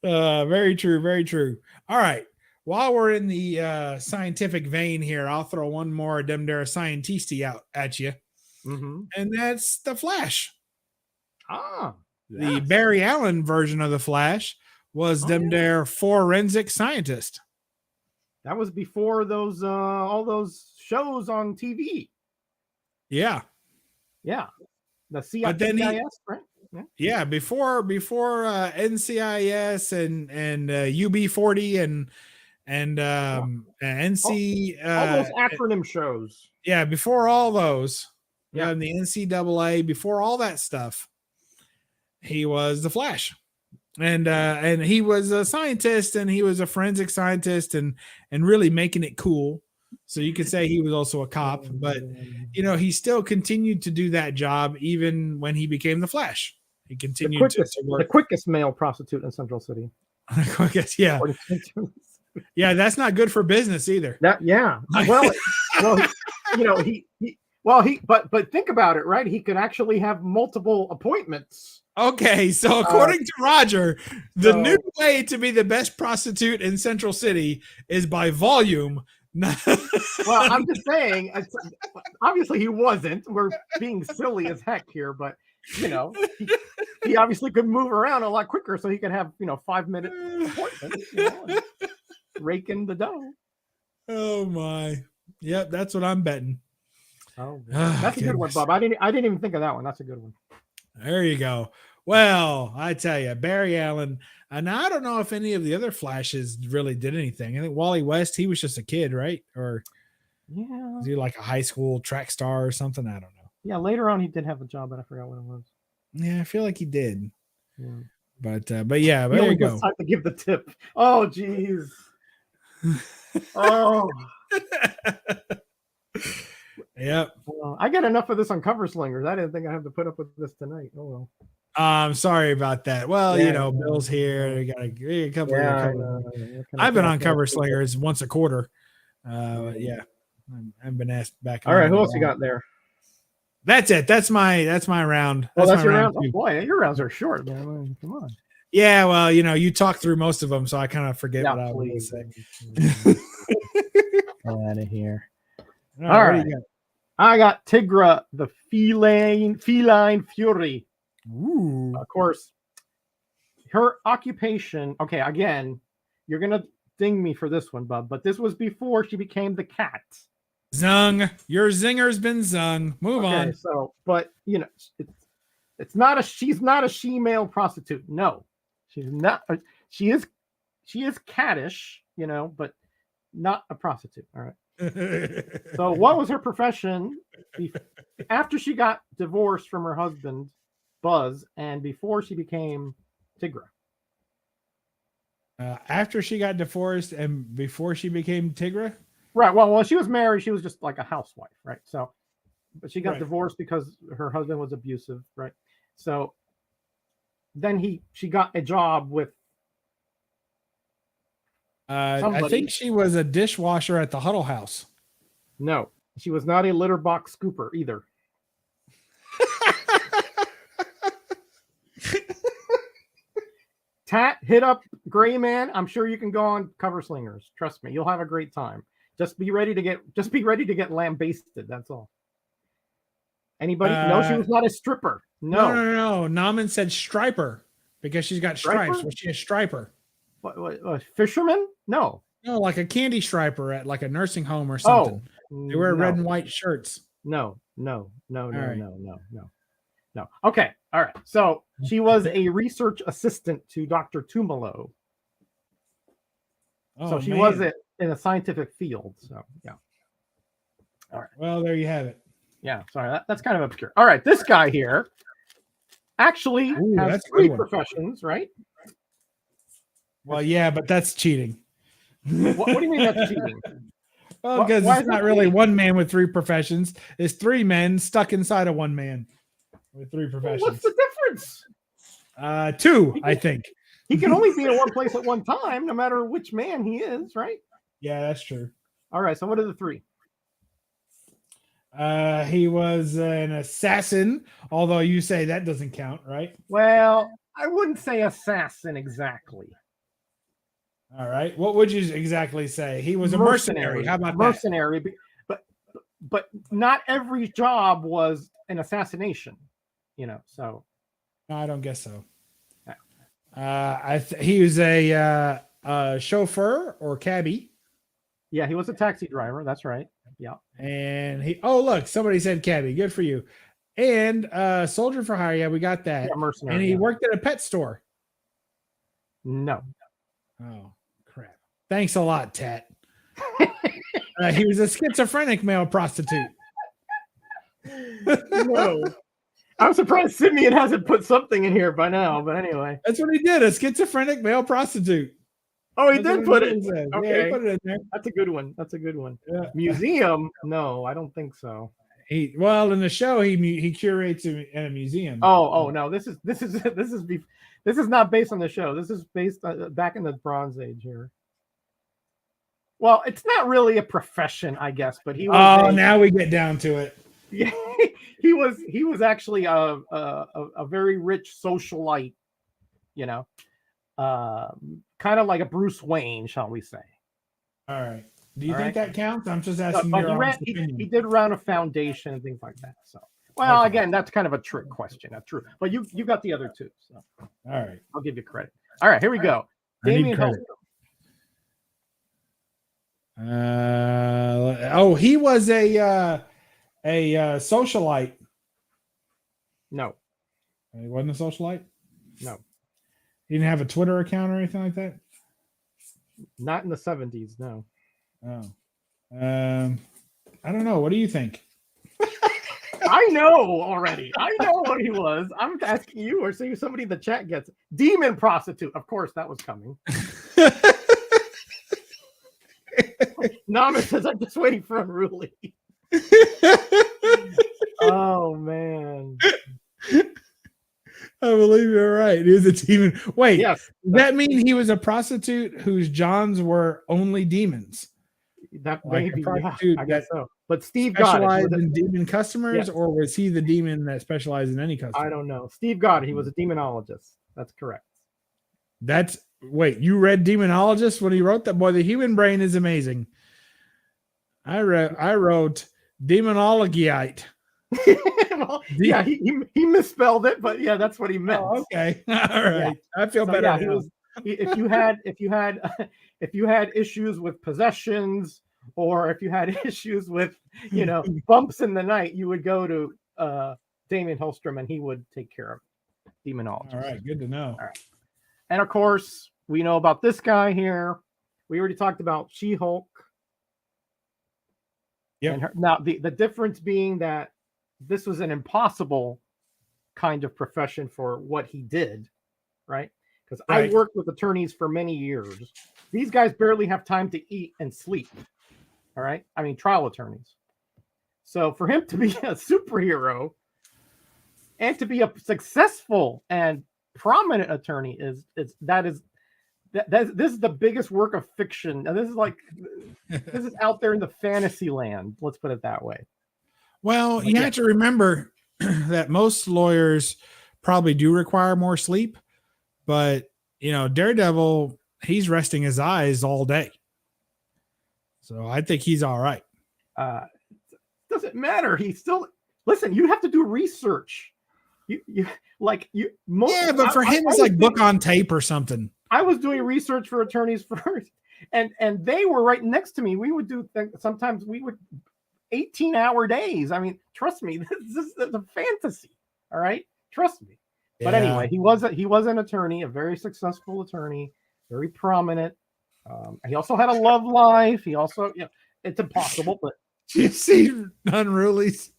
Very true. Very true. All right. While we're in the scientific vein here, I'll throw one more dem there scientisty out at you. Mm-hmm. And that's the Flash. The Yes. Barry Allen version of the Flash was their forensic scientist. That was before those all those shows on TV. Yeah. Yeah. The CIS, right? Yeah, before NCIS and UB40 and NC all those acronym shows. Yeah, before all those. Yeah, and the NCAA, before all that stuff, he was the Flash. And he was a scientist, and he was a forensic scientist, and really making it cool. So you could say he was also a cop, but he still continued to do that job even when he became the Flash. He continued to work. The quickest male prostitute in Central City. Yeah. Yeah, that's not good for business either. But think about it, right? He could actually have multiple appointments. Okay, so according to Roger, the new way to be the best prostitute in Central City is by volume. Well, I'm just saying, obviously he wasn't. We're being silly as heck here, but he obviously could move around a lot quicker, so he could have 5-minute appointments, and rake in the dough. Oh my! Yep, that's what I'm betting. That's a good one, Bob. I didn't even think of that one. That's a good one. There you go. Well, I tell you, Barry Allen, and I don't know if any of the other Flashes really did anything. I think Wally West, he was just a kid, right? Or was he like a high school track star or something? I don't know. Yeah, later on he did have a job, but I forgot what it was. Yeah, I feel like he did. Yeah. But yeah, there you go. Time to give the tip. Oh, geez. Oh. Yep. Well, I got enough of this on Cover Slingers. I didn't think I'd have to put up with this tonight. Oh well. I'm sorry about that. Well, Bill's here. We got a couple. I've been on Cover Slingers once a quarter. I've been asked back. All right, who else you got there? That's it. That's my round. That's your round. Oh, boy, your rounds are short, man. Come on. Yeah, well, you talk through most of them, so I kind of forget what I was going to say. Get out of here. All right. I got Tigra, the feline fury. Ooh. Of course, her occupation. Okay, again, you're gonna ding me for this one, Bub, but this was before she became the cat. Zung. Your zinger's been zung. Move on. So, but you know, it's not a. She's not a she-male prostitute. No, she's not. She is cattish, you know, but not a prostitute. All right. So, what was her profession after she got divorced from her husband, Buzz, and before she became Tigra? After she got divorced and before she became Tigra? Right. Well, when she was married, she was just like a housewife, right? So, but she got divorced because her husband was abusive, right? So, then she got a job with. I think she was a dishwasher at the Huddle House. No, she was not a litter box scooper either. Tat, hit up Gray Man. I'm sure you can go on Cover Slingers. Trust me, you'll have a great time. Just be ready to get lambasted. That's all. Anybody? No, she was not a stripper. No. Naman said striper because she's got stripes. Was she a striper? What fisherman? No, like a candy striper at like a nursing home or something. They wear red and white shirts. No. Okay, all right. So she was a research assistant to Dr. Tumalo. So she was in a scientific field. So yeah. All right. Well, there you have it. Yeah. Sorry, that's kind of obscure. All right, this guy here actually has 3 professions, right? Well, yeah, but that's cheating. What do you mean that's cheating? Well, because it's not really one man with 3 professions. It's 3 men stuck inside of one man with 3 professions. What's the difference? 2, I think. He can only be in one place at one time, no matter which man he is, right? Yeah, that's true. All right, so what are the 3? He was an assassin, although you say that doesn't count, right? Well, I wouldn't say assassin exactly. All right. What would you exactly say? He was a mercenary. How about mercenary? But not every job was an assassination, you know. So no, I don't guess so. He was a chauffeur or cabbie. Yeah, he was a taxi driver. That's right. Yeah. And look, somebody said cabbie. Good for you. And soldier for hire. Yeah, we got that. Yeah, mercenary. And he worked at a pet store. No. Oh, crap. Thanks a lot, Tat. He was a schizophrenic male prostitute. No. I'm surprised Simeon hasn't put something in here by now, but anyway. That's what he did, a schizophrenic male prostitute. Oh, he did put it. Okay. Yeah, he put it in there. That's a good one. Yeah. Museum? No, I don't think so. In the show he curates in a museum. Oh no, this is not based on the show. This is based back in the Bronze Age here. Well, it's not really a profession, I guess, but he was. Now we get down to it. Yeah, he was actually a very rich socialite, you know, kind of like a Bruce Wayne, shall we say? All right. Do you think that counts? I'm just asking your honest opinion. He did run a foundation and things like that. So, well, again, that's kind of a trick question. That's true, but you got the other 2. So, all right, I'll give you credit. All right, here we go. Damien Hilton. He was a socialite. No. He wasn't a socialite? No. He didn't have a Twitter account or anything like that? Not in the 70s, no. Oh. I don't know. What do you think? I know already. I know what he was. I'm asking you or see somebody in the chat gets. Demon prostitute. Of course, that was coming. Nama says, I'm just waiting for unruly. Oh, man. I believe you're right. He was a demon. Wait, yes, does that mean he was a prostitute whose Johns were only demons? That like maybe, I guess so. But Steve specialized in demon customers, or was he the demon that specialized in any customer? I don't know. Steve Goddard, he was a demonologist. That's correct. Wait, you read Demonologist when he wrote that? Boy, the human brain is amazing. I wrote Demonologiite. Well, yeah, he misspelled it, but yeah, that's what he meant. Oh, okay. All right. Yeah. I feel better. if you had if you had issues with possessions, or if you had issues with bumps in the night, you would go to Damien Holstrom and he would take care of demonology. All right, good to know. All right. And of course, we know about this guy here. We already talked about She-Hulk. Yeah. Now the difference being that this was an impossible kind of profession for what he did, right? Because I worked with attorneys for many years. These guys barely have time to eat and sleep. All right. I mean, trial attorneys. So for him to be a superhero and to be a successful and prominent attorney this is the biggest work of fiction. And this is out there in the fantasy land. Let's put it that way. Well, you have to remember that most lawyers probably do require more sleep, but Daredevil, he's resting his eyes all day. So I think he's all right. Doesn't matter. He's still, listen, you have to do research. But for him, it's like book on tape or something. I was doing research for attorneys first, and they were right next to me. We would do sometimes we would 18-hour days. I mean, trust me, this is a fantasy. All right, trust me. Yeah. But anyway, he was an attorney, a very successful attorney, very prominent. He also had a love life. He also, it's impossible, but you see Unruly's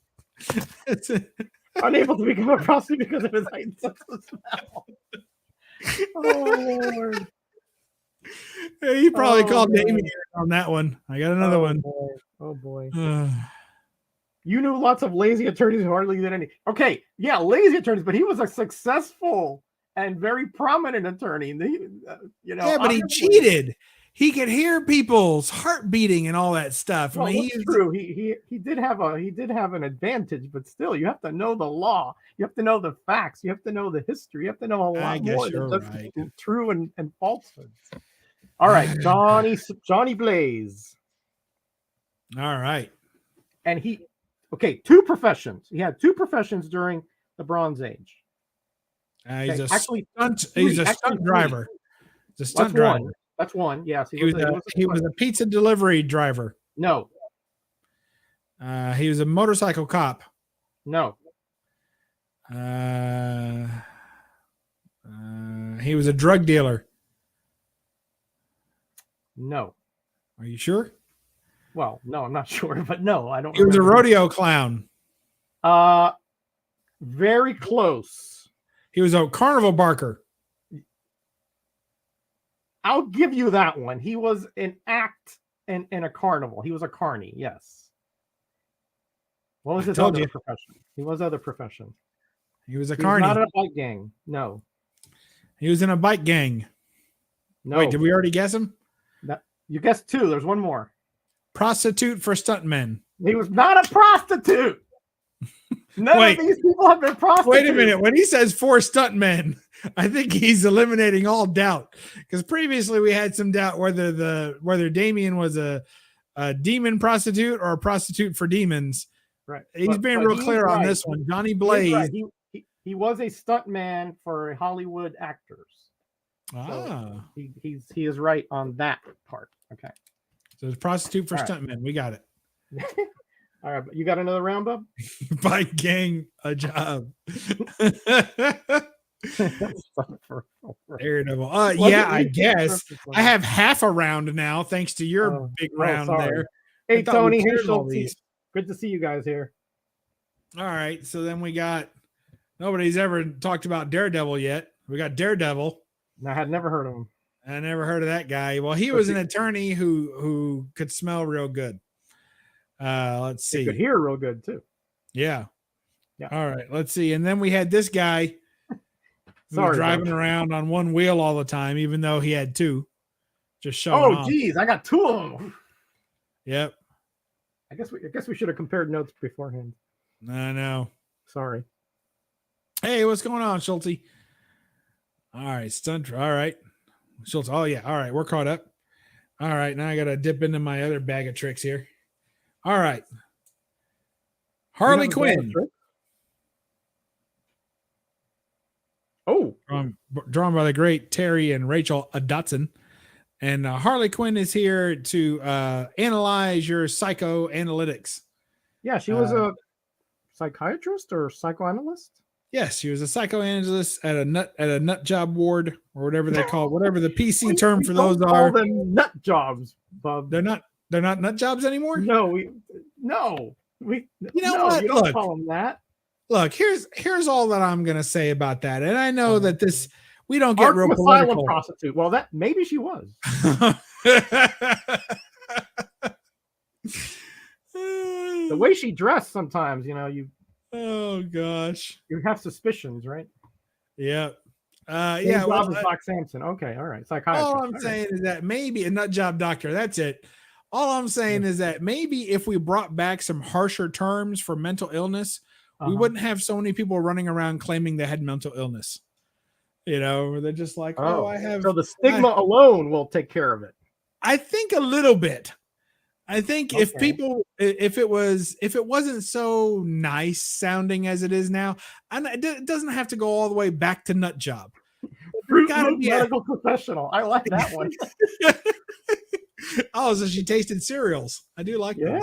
unable to become a prostitute because of his heightened sense of smell. Oh Lord! Yeah, he probably called Damien on that one. I got another one. Boy. Oh boy! You knew lots of lazy attorneys who hardly did any. Okay, yeah, lazy attorneys, but he was a successful and very prominent attorney. Yeah, but he cheated. He could hear people's heart beating and all that stuff. Well, that's true. He did have an advantage, but still, you have to know the law. You have to know the facts. You have to know the history. You have to know a lot more than just true and falsehoods. All right, Johnny Blaze. All right, and two professions. He had two professions during the Bronze Age. He's a stunt driver. He's a stunt driver. That's one. Yes, he was a pizza delivery driver. No. He was a motorcycle cop. No. He was a drug dealer. No. Are you sure? Well, no, I'm not sure, but no, I don't. He was a rodeo clown. Very close. He was a carnival barker. I'll give you that one. He was an act in a carnival. He was a carny, yes. What was his other profession? He was other profession. He was a carny. Not in a bike gang. No. He was in a bike gang. No. Wait, did we already guess him? You guessed two. There's one more. Prostitute for stuntmen. He was not a prostitute. None of these people have been prostitutes. Wait a minute. When he says for stuntmen, I think he's eliminating all doubt, because previously we had some doubt whether Damien was a demon prostitute or a prostitute for demons. Right. He's being real clear on this one. Johnny Blaze. Right. He was a stuntman for Hollywood actors. So he is right on that part. Okay. So it's prostitute for stuntmen. We got it. All right, but you got another round, Bub? Bike gang, a job. Daredevil. I guess I have half a round now, thanks to your big round there. Hey, Tony, here's good to see you guys here. All right, so then we got nobody's ever talked about Daredevil yet. We got Daredevil. I had never heard of him. I never heard of that guy. Well, he was an attorney who could smell real good. Let's see. He could hear real good too. Yeah. All right. Let's see. And then we had this guy who was driving around on one wheel all the time, even though he had two. Just showing off. Geez, I got two of them. Yep. I guess we should have compared notes beforehand. I know. Sorry. Hey, what's going on, Schulte? All right, stunt. All right, Schultz. Oh yeah. All right, we're caught up. All right, now I got to dip into my other bag of tricks here. All right, Harley Quinn. Oh, drawn by the great Terry and Rachel Dotson. And Harley Quinn is here to analyze your psychoanalytics. yeah, she was a psychiatrist or psychoanalyst. Yes, she was a psychoanalyst at a nut job ward or whatever they call it, whatever the PC term for those are. Call them nut jobs, Bub. They're not nut jobs anymore. No, we. You don't call them that. Look, here's all that I'm gonna say about that, and I know that we don't get real asylum political. Prostitute. Well, that maybe she was. The way she dressed, sometimes you. Oh gosh, you have suspicions, right? Yeah. Doc Samson. Okay, all right. Psychiatrist. All I'm saying is that maybe a nut job doctor. That's it. All I'm saying is that maybe if we brought back some harsher terms for mental illness, we wouldn't have so many people running around claiming they had mental illness. They're just like, I have. So the stigma alone will take care of it. I think a little bit. I think if it wasn't so nice sounding as it is now, and it doesn't have to go all the way back to nut job. Gotta be medical professional. I like that one. Oh, so she tasted cereals. I do like those.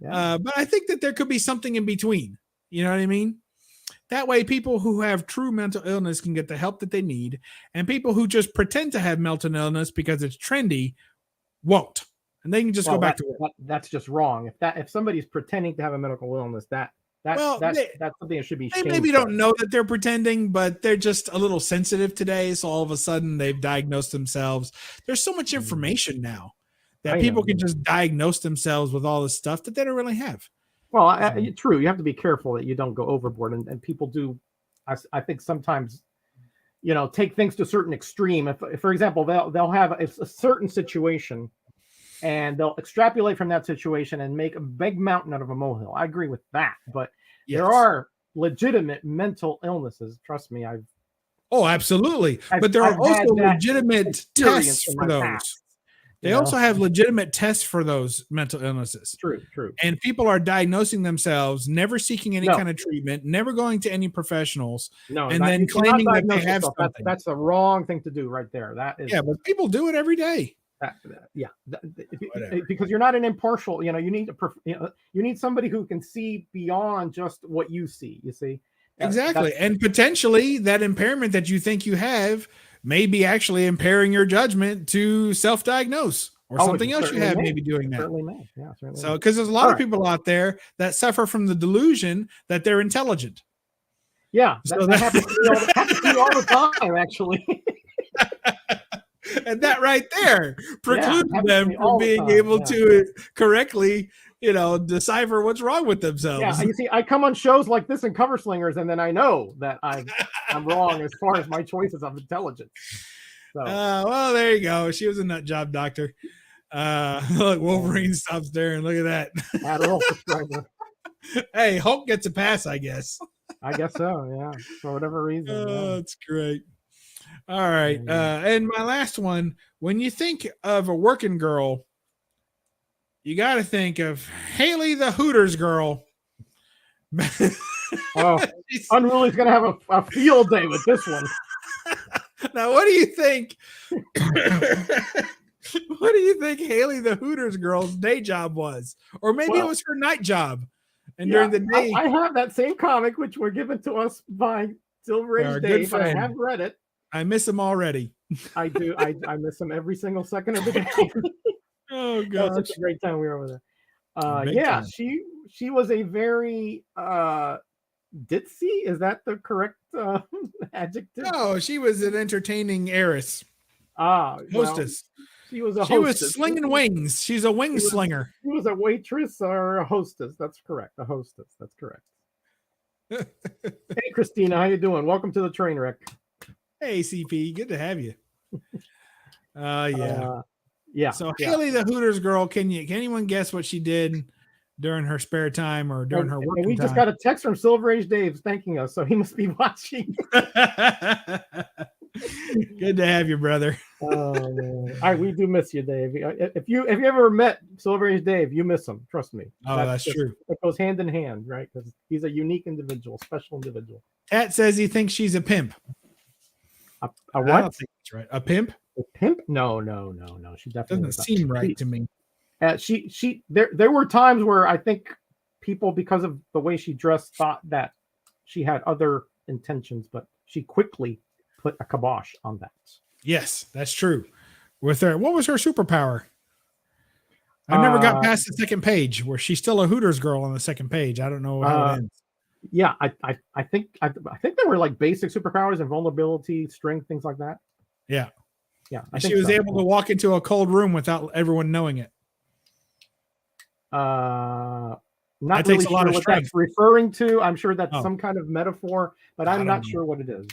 Yeah. But I think that there could be something in between. You know what I mean? That way, people who have true mental illness can get the help that they need, and people who just pretend to have mental illness because it's trendy won't. And they can just go back to work. That's just wrong. If somebody's pretending to have a medical illness, that's something that should be. They maybe don't know that they're pretending, but they're just a little sensitive today. So all of a sudden, they've diagnosed themselves. There's so much information now that people can just diagnose themselves with all this stuff that they don't really have. Well, true. You have to be careful that you don't go overboard, and people do. I think sometimes, take things to a certain extreme. If, for example, they'll have a certain situation, and they'll extrapolate from that situation and make a big mountain out of a molehill. I agree with that, but there are legitimate mental illnesses. Trust me, absolutely. But there are also legitimate tests for those. Past. They also have legitimate tests for those mental illnesses. True. And people are diagnosing themselves, never seeking any kind of treatment, never going to any professionals, and then claiming that they have something. That's the wrong thing to do right there. That is. Yeah, but people do it every day. Because you're not an impartial. You need somebody who can see beyond just what you see. You see. Exactly, and potentially that impairment that you think you have may be actually impairing your judgment to self-diagnose or something else you have maybe doing that. Certainly may. Yeah, certainly. So, because there's a lot of people out there that suffer from the delusion that they're intelligent. Yeah, that happens to me all the time, actually. And that right there precludes them from being able to correctly, decipher what's wrong with themselves. Yeah, you see, I come on shows like this and Cover Slingers, and then I know that I'm wrong as far as my choices of intelligence. So. Well, there you go. She was a nut job doctor. Look, Wolverine stops there and look at that. Hey, Hulk gets a pass, I guess. I guess so, yeah. For whatever reason. Oh, that's great. All right. And my last one, when you think of a working girl, you got to think of Haley the Hooters girl. Unruly's going to have a field day with this one. Now, what do you think? What do you think Haley the Hooters girl's day job was? Or maybe it was her night job. And during the day. I have that same comic, which were given to us by Silver Age Dave, but I have read it. I miss him already. I do. I miss him every single second of the day. Oh god, it was such a great time we were over there. She was a very ditzy. Is that the correct adjective? No, she was an entertaining heiress. Hostess. She was a hostess. She was slinging wings. She's a wing slinger. She was a waitress or a hostess. That's correct. A hostess. That's correct. Hey, Christina, how you doing? Welcome to the train wreck. Hey, CP, good to have you. Yeah. So Haley the Hooters girl, can anyone guess what she did during her spare time or during her work time? We just got a text from Silver Age Dave thanking us, so he must be watching. Good to have you, brother. Oh man. We do miss you, Dave. If you ever met Silver Age Dave, you miss him. Trust me. Oh, that's true. It goes hand in hand, right? Because he's a unique individual, special individual. Tat says he thinks she's a pimp. A I what? don't think that's right. A pimp? A pimp? No. She definitely Doesn't seem right to me. There were times where I think people, because of the way she dressed, thought that she had other intentions, but she quickly put a kibosh on that. Yes, that's true. With her, what was her superpower? I never got past the second page where she's still a Hooters girl on the second page. I don't know how it ends. Yeah, I think there were like basic superpowers and vulnerability, strength, things like that. Yeah. I think she was able to walk into a cold room without everyone knowing it. Not that really takes a lot sure of what strength. that's referring to. I'm sure that's some kind of metaphor, but I'm not sure what it is.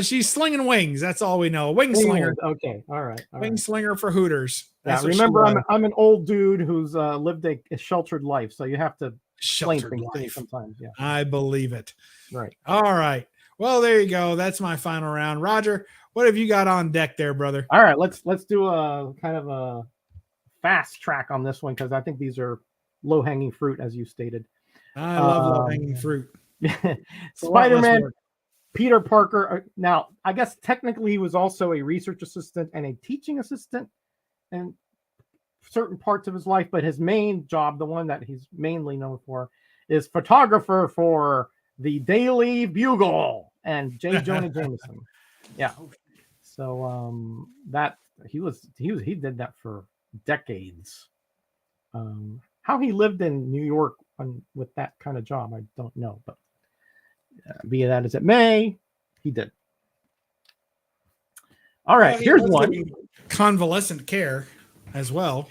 She's slinging wings. That's all we know. Wing slinger. Okay, all right. Wing slinger for Hooters. Yeah, remember, I'm an old dude who's lived a sheltered life, so you have to explain things to me sometimes. Yeah, I believe it. Right. All right. Well, there you go. That's my final round. Roger, what have you got on deck there, brother? All right, let's do a kind of a fast track on this one, because I think these are low-hanging fruit, as you stated. I love low-hanging fruit. Spider-Man, Peter Parker. Now, I guess technically he was also a research assistant and a teaching assistant in certain parts of his life, but his main job, the one that he's mainly known for, is photographer for the Daily Bugle and J. Jonah Jameson. Yeah. So that he did that for decades. How he lived in New York with that kind of job, I don't know, but be that as it may, he did. All right, here's one. Convalescent care as well.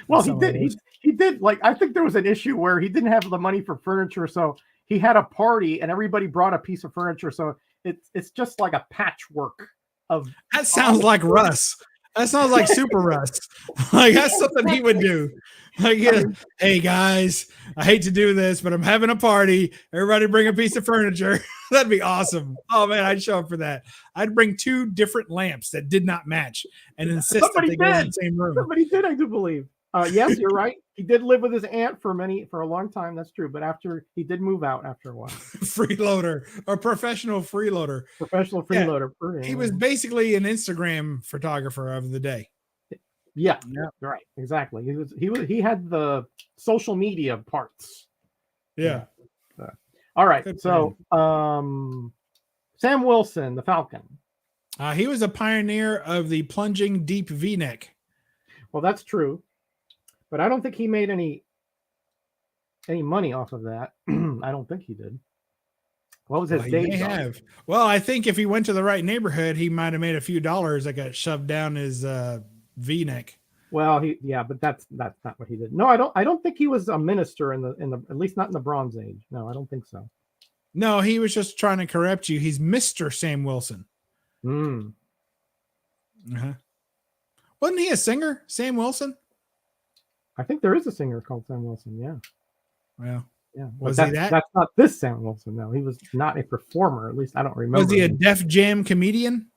Well, he did. He did. Like, I think there was an issue where he didn't have the money for furniture, so he had a party and everybody brought a piece of furniture. So it's just like a patchwork of. That sounds like Russ. That sounds like Super Russ. Like, that's something he would do. Like, yeah, hey guys, I hate to do this, but I'm having a party. Everybody bring a piece of furniture. That'd be awesome. Oh man, I'd show up for that. I'd bring 2 different lamps that did not match and insist that they go in the same room. Somebody did, I do believe. Yes, you're right. He did live with his aunt for a long time. That's true. But after he did move out after a while. Freeloader or professional freeloader. Professional freeloader. Yeah. He was basically an Instagram photographer of the day. Yeah. Right. Exactly. He had the social media parts. Yeah. All right. So Sam Wilson, the Falcon. He was a pioneer of the plunging deep V-neck. Well, that's true. But I don't think he made any money off of that. I don't think he did. What was his day job? Well, I think if he went to the right neighborhood, he might have made a few dollars that got shoved down his V-neck. Well, but that's not what he did. No, I don't think he was a minister in the at least not in the Bronze Age. No, I don't think so. No, he was just trying to correct you. He's Mr. Sam Wilson. Uh-huh. Wasn't he a singer, Sam Wilson? I think there is a singer called Sam Wilson. Yeah. Well, yeah. Was he that? That's not this Sam Wilson. No, he was not a performer. At least I don't remember. Was he a Def Jam comedian?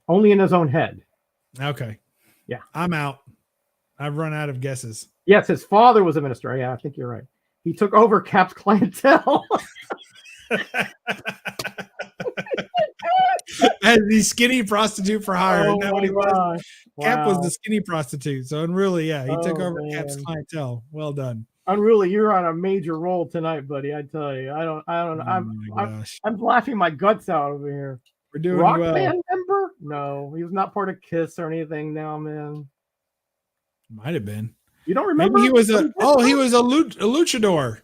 Only in his own head. Okay. Yeah. I'm out. I've run out of guesses. Yes, his father was a minister. Yeah, I think you're right. He took over Cap's clientele. As the skinny prostitute for hire. Oh my gosh. Cap was the skinny prostitute. So unruly, yeah, he took over Cap's clientele. Well done. Unruly, you're on a major roll tonight, buddy. I tell you, I don't know. I'm laughing my guts out over here. We're doing Rock well. band member? No, he was not part of Kiss or anything. Now, man, might have been. You don't remember? Maybe he was he was a luchador.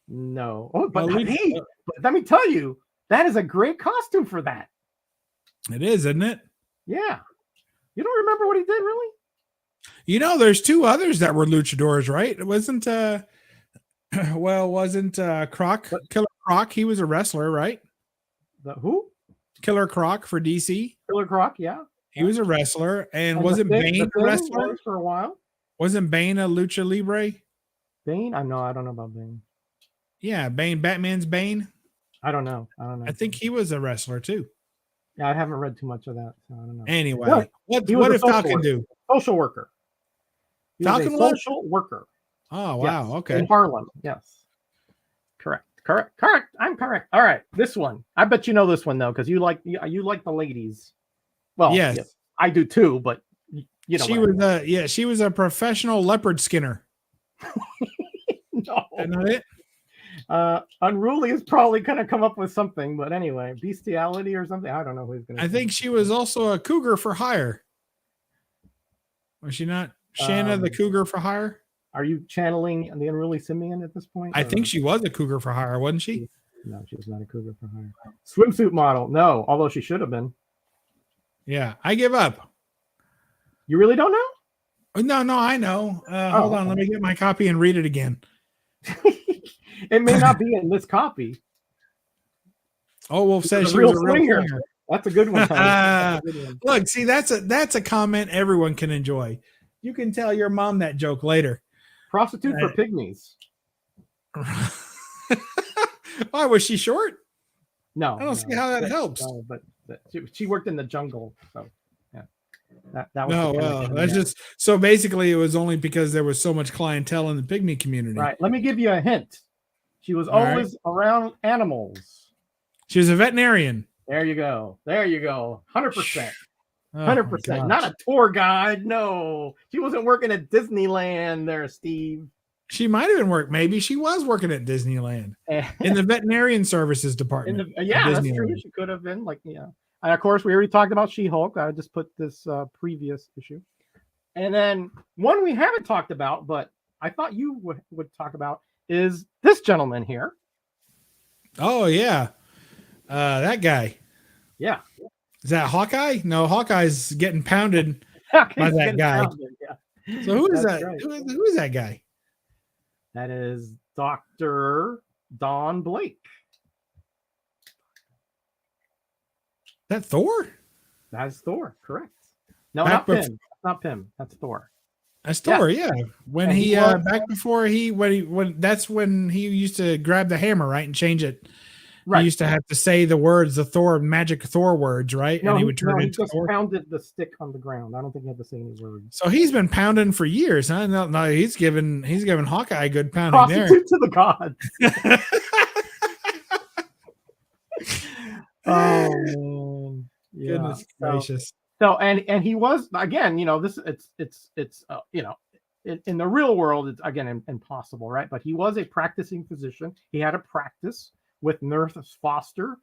No. Oh, but hey, let me tell you, that is a great costume for that. It is, isn't it? Yeah. You don't remember what he did, really? You know, there's 2 others that were luchadors, right? It wasn't Croc, Killer Croc, he was a wrestler, right? The who? Killer Croc for DC. Killer Croc, yeah. He was a wrestler. And wasn't Bane a wrestler? For a while. Wasn't Bane a lucha libre? Bane? I don't know about Bane. Yeah, Bane, Batman's Bane. I don't know. I think he was a wrestler too. Yeah, I haven't read too much of that, so I don't know. Anyway, what did Falcon do? Social worker. Falcon was a social worker. Oh wow, yes, okay. In Harlem, yes. Correct. Correct. I'm correct. All right, this one. I bet you know this one though, because you like the ladies. Well, Yes. yeah, I do too, but you know she was she was a professional leopard skinner. No. Isn't that it? Unruly is probably gonna come up with something, but anyway, bestiality or something. I don't know who's gonna. I think she was also a cougar for hire. Was she not Shanna the cougar for hire? Are you channeling the unruly Simeon at this point? I think she was a cougar for hire, wasn't she? No, she was not a cougar for hire. Swimsuit model, no, although she should have been. Yeah, I give up. You really don't know? No, I know. Hold on, let me get my copy and read it again. It may not be in this copy. Oh, Wolf says she was a real swinger. That's a good one. Look, see, that's a comment everyone can enjoy. You can tell your mom that joke later. Prostitute for pygmies. Why was she short? No, I don't see how that helps. No, but she worked in the jungle, so yeah. That was that's just so basically it was only because there was so much clientele in the pygmy community. Right. Let me give you a hint. She was always around animals. She was a veterinarian. There you go. 100%. 100%. Not a tour guide. No, she wasn't working at Disneyland there, Steve. She might have been maybe she was working at Disneyland in the veterinarian services department. That's true. She could have been and of course we already talked about She-Hulk. I just put this previous issue. And then one we haven't talked about, but I thought you would talk about is this gentleman here. Oh yeah. That guy. Yeah. Is that Hawkeye? No, Hawkeye's getting pounded by that guy. Yeah. So who is that? Right. Who is that guy? That is Dr. Don Blake. That Thor? That is Thor, correct. No, not Pym. Not Pym. That's Thor. That's Thor, yeah. When he that's when he used to grab the hammer, right, and change it. Right. He used to have to say the words, the magic Thor words, right? No, and he would turn into he just Thor. Pounded the stick on the ground. I don't think he had to say any words. So he's been pounding for years, huh? No, he's giving Hawkeye a good pounding Prostitute to the gods. Oh man. Yeah. Goodness gracious. So and he was again, this it's in the real world it's again impossible, right? But he was a practicing physician. He had a practice with Nurse Foster,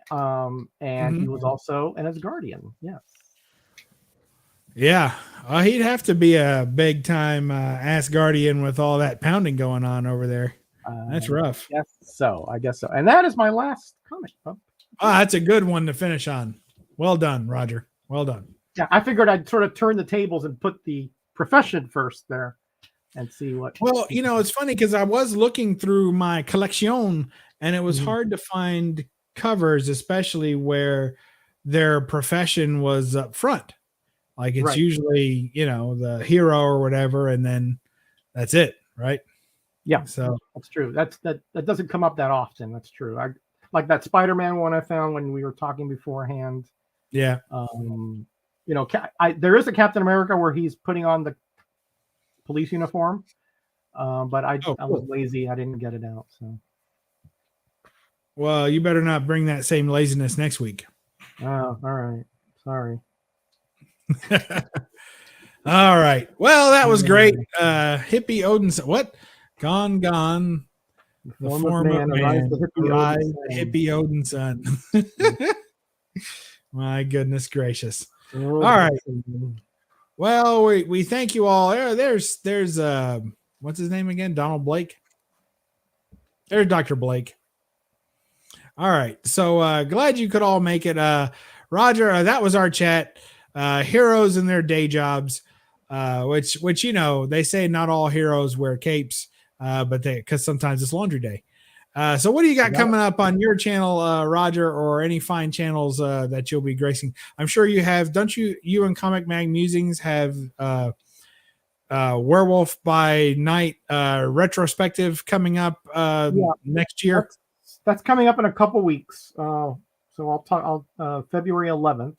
and he was also an Asgardian. Yes. Yeah, he'd have to be a big time Asgardian with all that pounding going on over there. That's rough. Yes, I guess so. And that is my last comic. Oh, that's a good one to finish on. Well done, Roger. Well done. Yeah, I figured I'd sort of turn the tables and put the profession first there and see what. Well, it's funny because I was looking through my collection and it was hard to find covers, especially where their profession was up front. Like it's usually, the hero or whatever, and then that's it, right? Yeah, so that's true. That doesn't come up that often. That's true. I like that Spider-Man one I found when we were talking beforehand. Yeah. There is a Captain America where he's putting on the police uniform, but I was lazy. I didn't get it out. So. Well, you better not bring that same laziness next week. Oh, all right. Sorry. All right. Well, that was great. Hippie Odinson. What? Gone. The form of man. Rise the hippie Odinson. My goodness gracious. All right. Well, we thank you all. There's what's his name again? Donald Blake. There's Dr. Blake. All right. So glad you could all make it. Roger, that was our chat. Heroes in their day jobs, which they say not all heroes wear capes, but because sometimes it's laundry day. So what do you got coming up on your channel, Roger, or any fine channels that you'll be gracing? I'm sure you have. Don't you and Comic Mag Musings have Werewolf by Night retrospective coming up next year? That's coming up in a couple weeks. So I'll talk February 11th.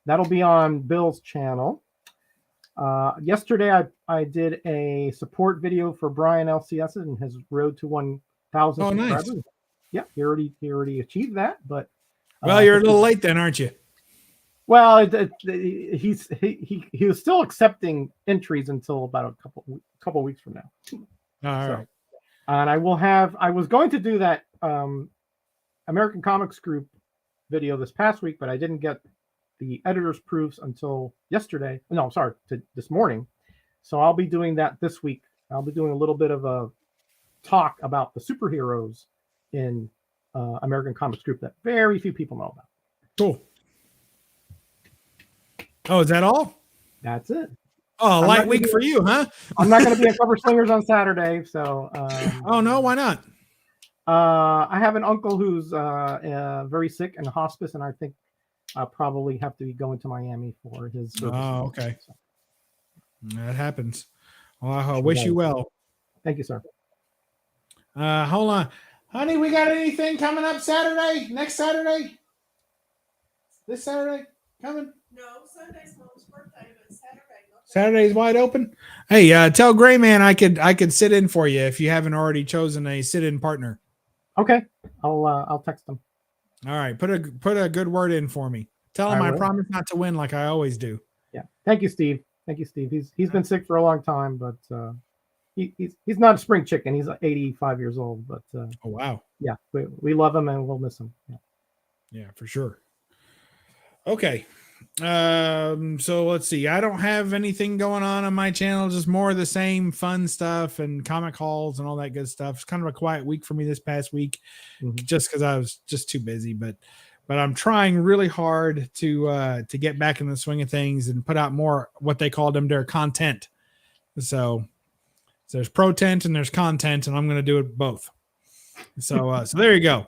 That'll be on Bill's channel. Yesterday, I did a support video for Brian LCS and his Road to 1 1,000 Oh, nice. subscribers. Yeah, he already achieved that. But Well, you're a little late then, aren't you? well, he was still accepting entries until about a couple weeks from now. All right. And I was going to do that American Comics Group video this past week, but I didn't get the editor's proofs until yesterday. No, I'm sorry, this morning. So I'll be doing that this week. I'll be doing a little bit of a talk about the superheroes in American Comics Group that very few people know about. Cool. Oh, is that all? That's it. Oh, light week for you, huh? I'm not going to be at Cover Slingers on Saturday, so. Oh no, why not? I have an uncle who's very sick in hospice, and I think I'll probably have to be going to Miami for his service. Oh, okay. So. That happens. Well, I wish you well. Thank you, sir. Hold on. Honey, we got anything coming up Saturday? Next Saturday? This Saturday? Coming? No, Sunday's Mom's birthday, but Saturday. Saturday's wide open. Hey, tell Gray Man I could sit in for you if you haven't already chosen a sit-in partner. Okay, I'll text him. All right, put a good word in for me. Tell him I promise not to win like I always do. Yeah, thank you, Steve. Thank you, Steve. He's been sick for a long time, but he's not a spring chicken. He's 85 years old, but oh wow, yeah, we love him and we'll miss him. Yeah, for sure. Okay. So let's see. I don't have anything going on my channel, just more of the same fun stuff and comic hauls and all that good stuff. It's kind of a quiet week for me this past week, just because I was just too busy. But I'm trying really hard to get back in the swing of things and put out more what they call them their content. So there's pro-tent and there's content, and I'm going to do it both. So there you go.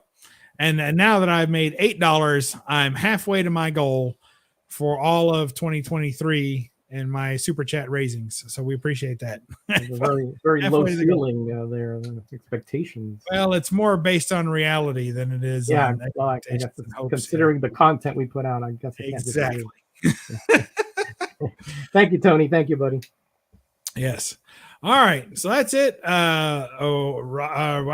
And now that I've made $8, I'm halfway to my goal for all of 2023 and my super chat raisings. So we appreciate that. Very, very low ceiling there, expectations. Well, it's more based on reality than it is. Yeah, I guess considering the content we put out, I guess. Exactly. Thank you, Tony. Thank you, buddy. Yes. All right, so that's it. I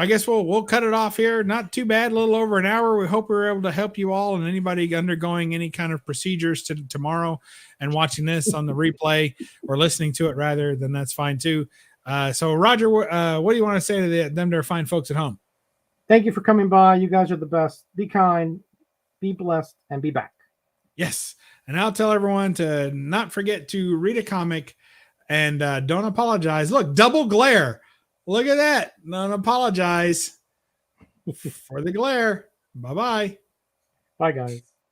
guess we'll cut it off here. Not too bad, a little over an hour. We hope we were able to help you all, and anybody undergoing any kind of procedures tomorrow and watching this on the replay or listening to it rather, then that's fine too. So Roger, what do you want to say to them, their fine folks at home? Thank you for coming by. You guys are the best. Be kind, be blessed, and be back. Yes, and I'll tell everyone to not forget to read a comic. And don't apologize. Look, double glare. Look at that. Don't apologize for the glare. Bye-bye. Bye, guys.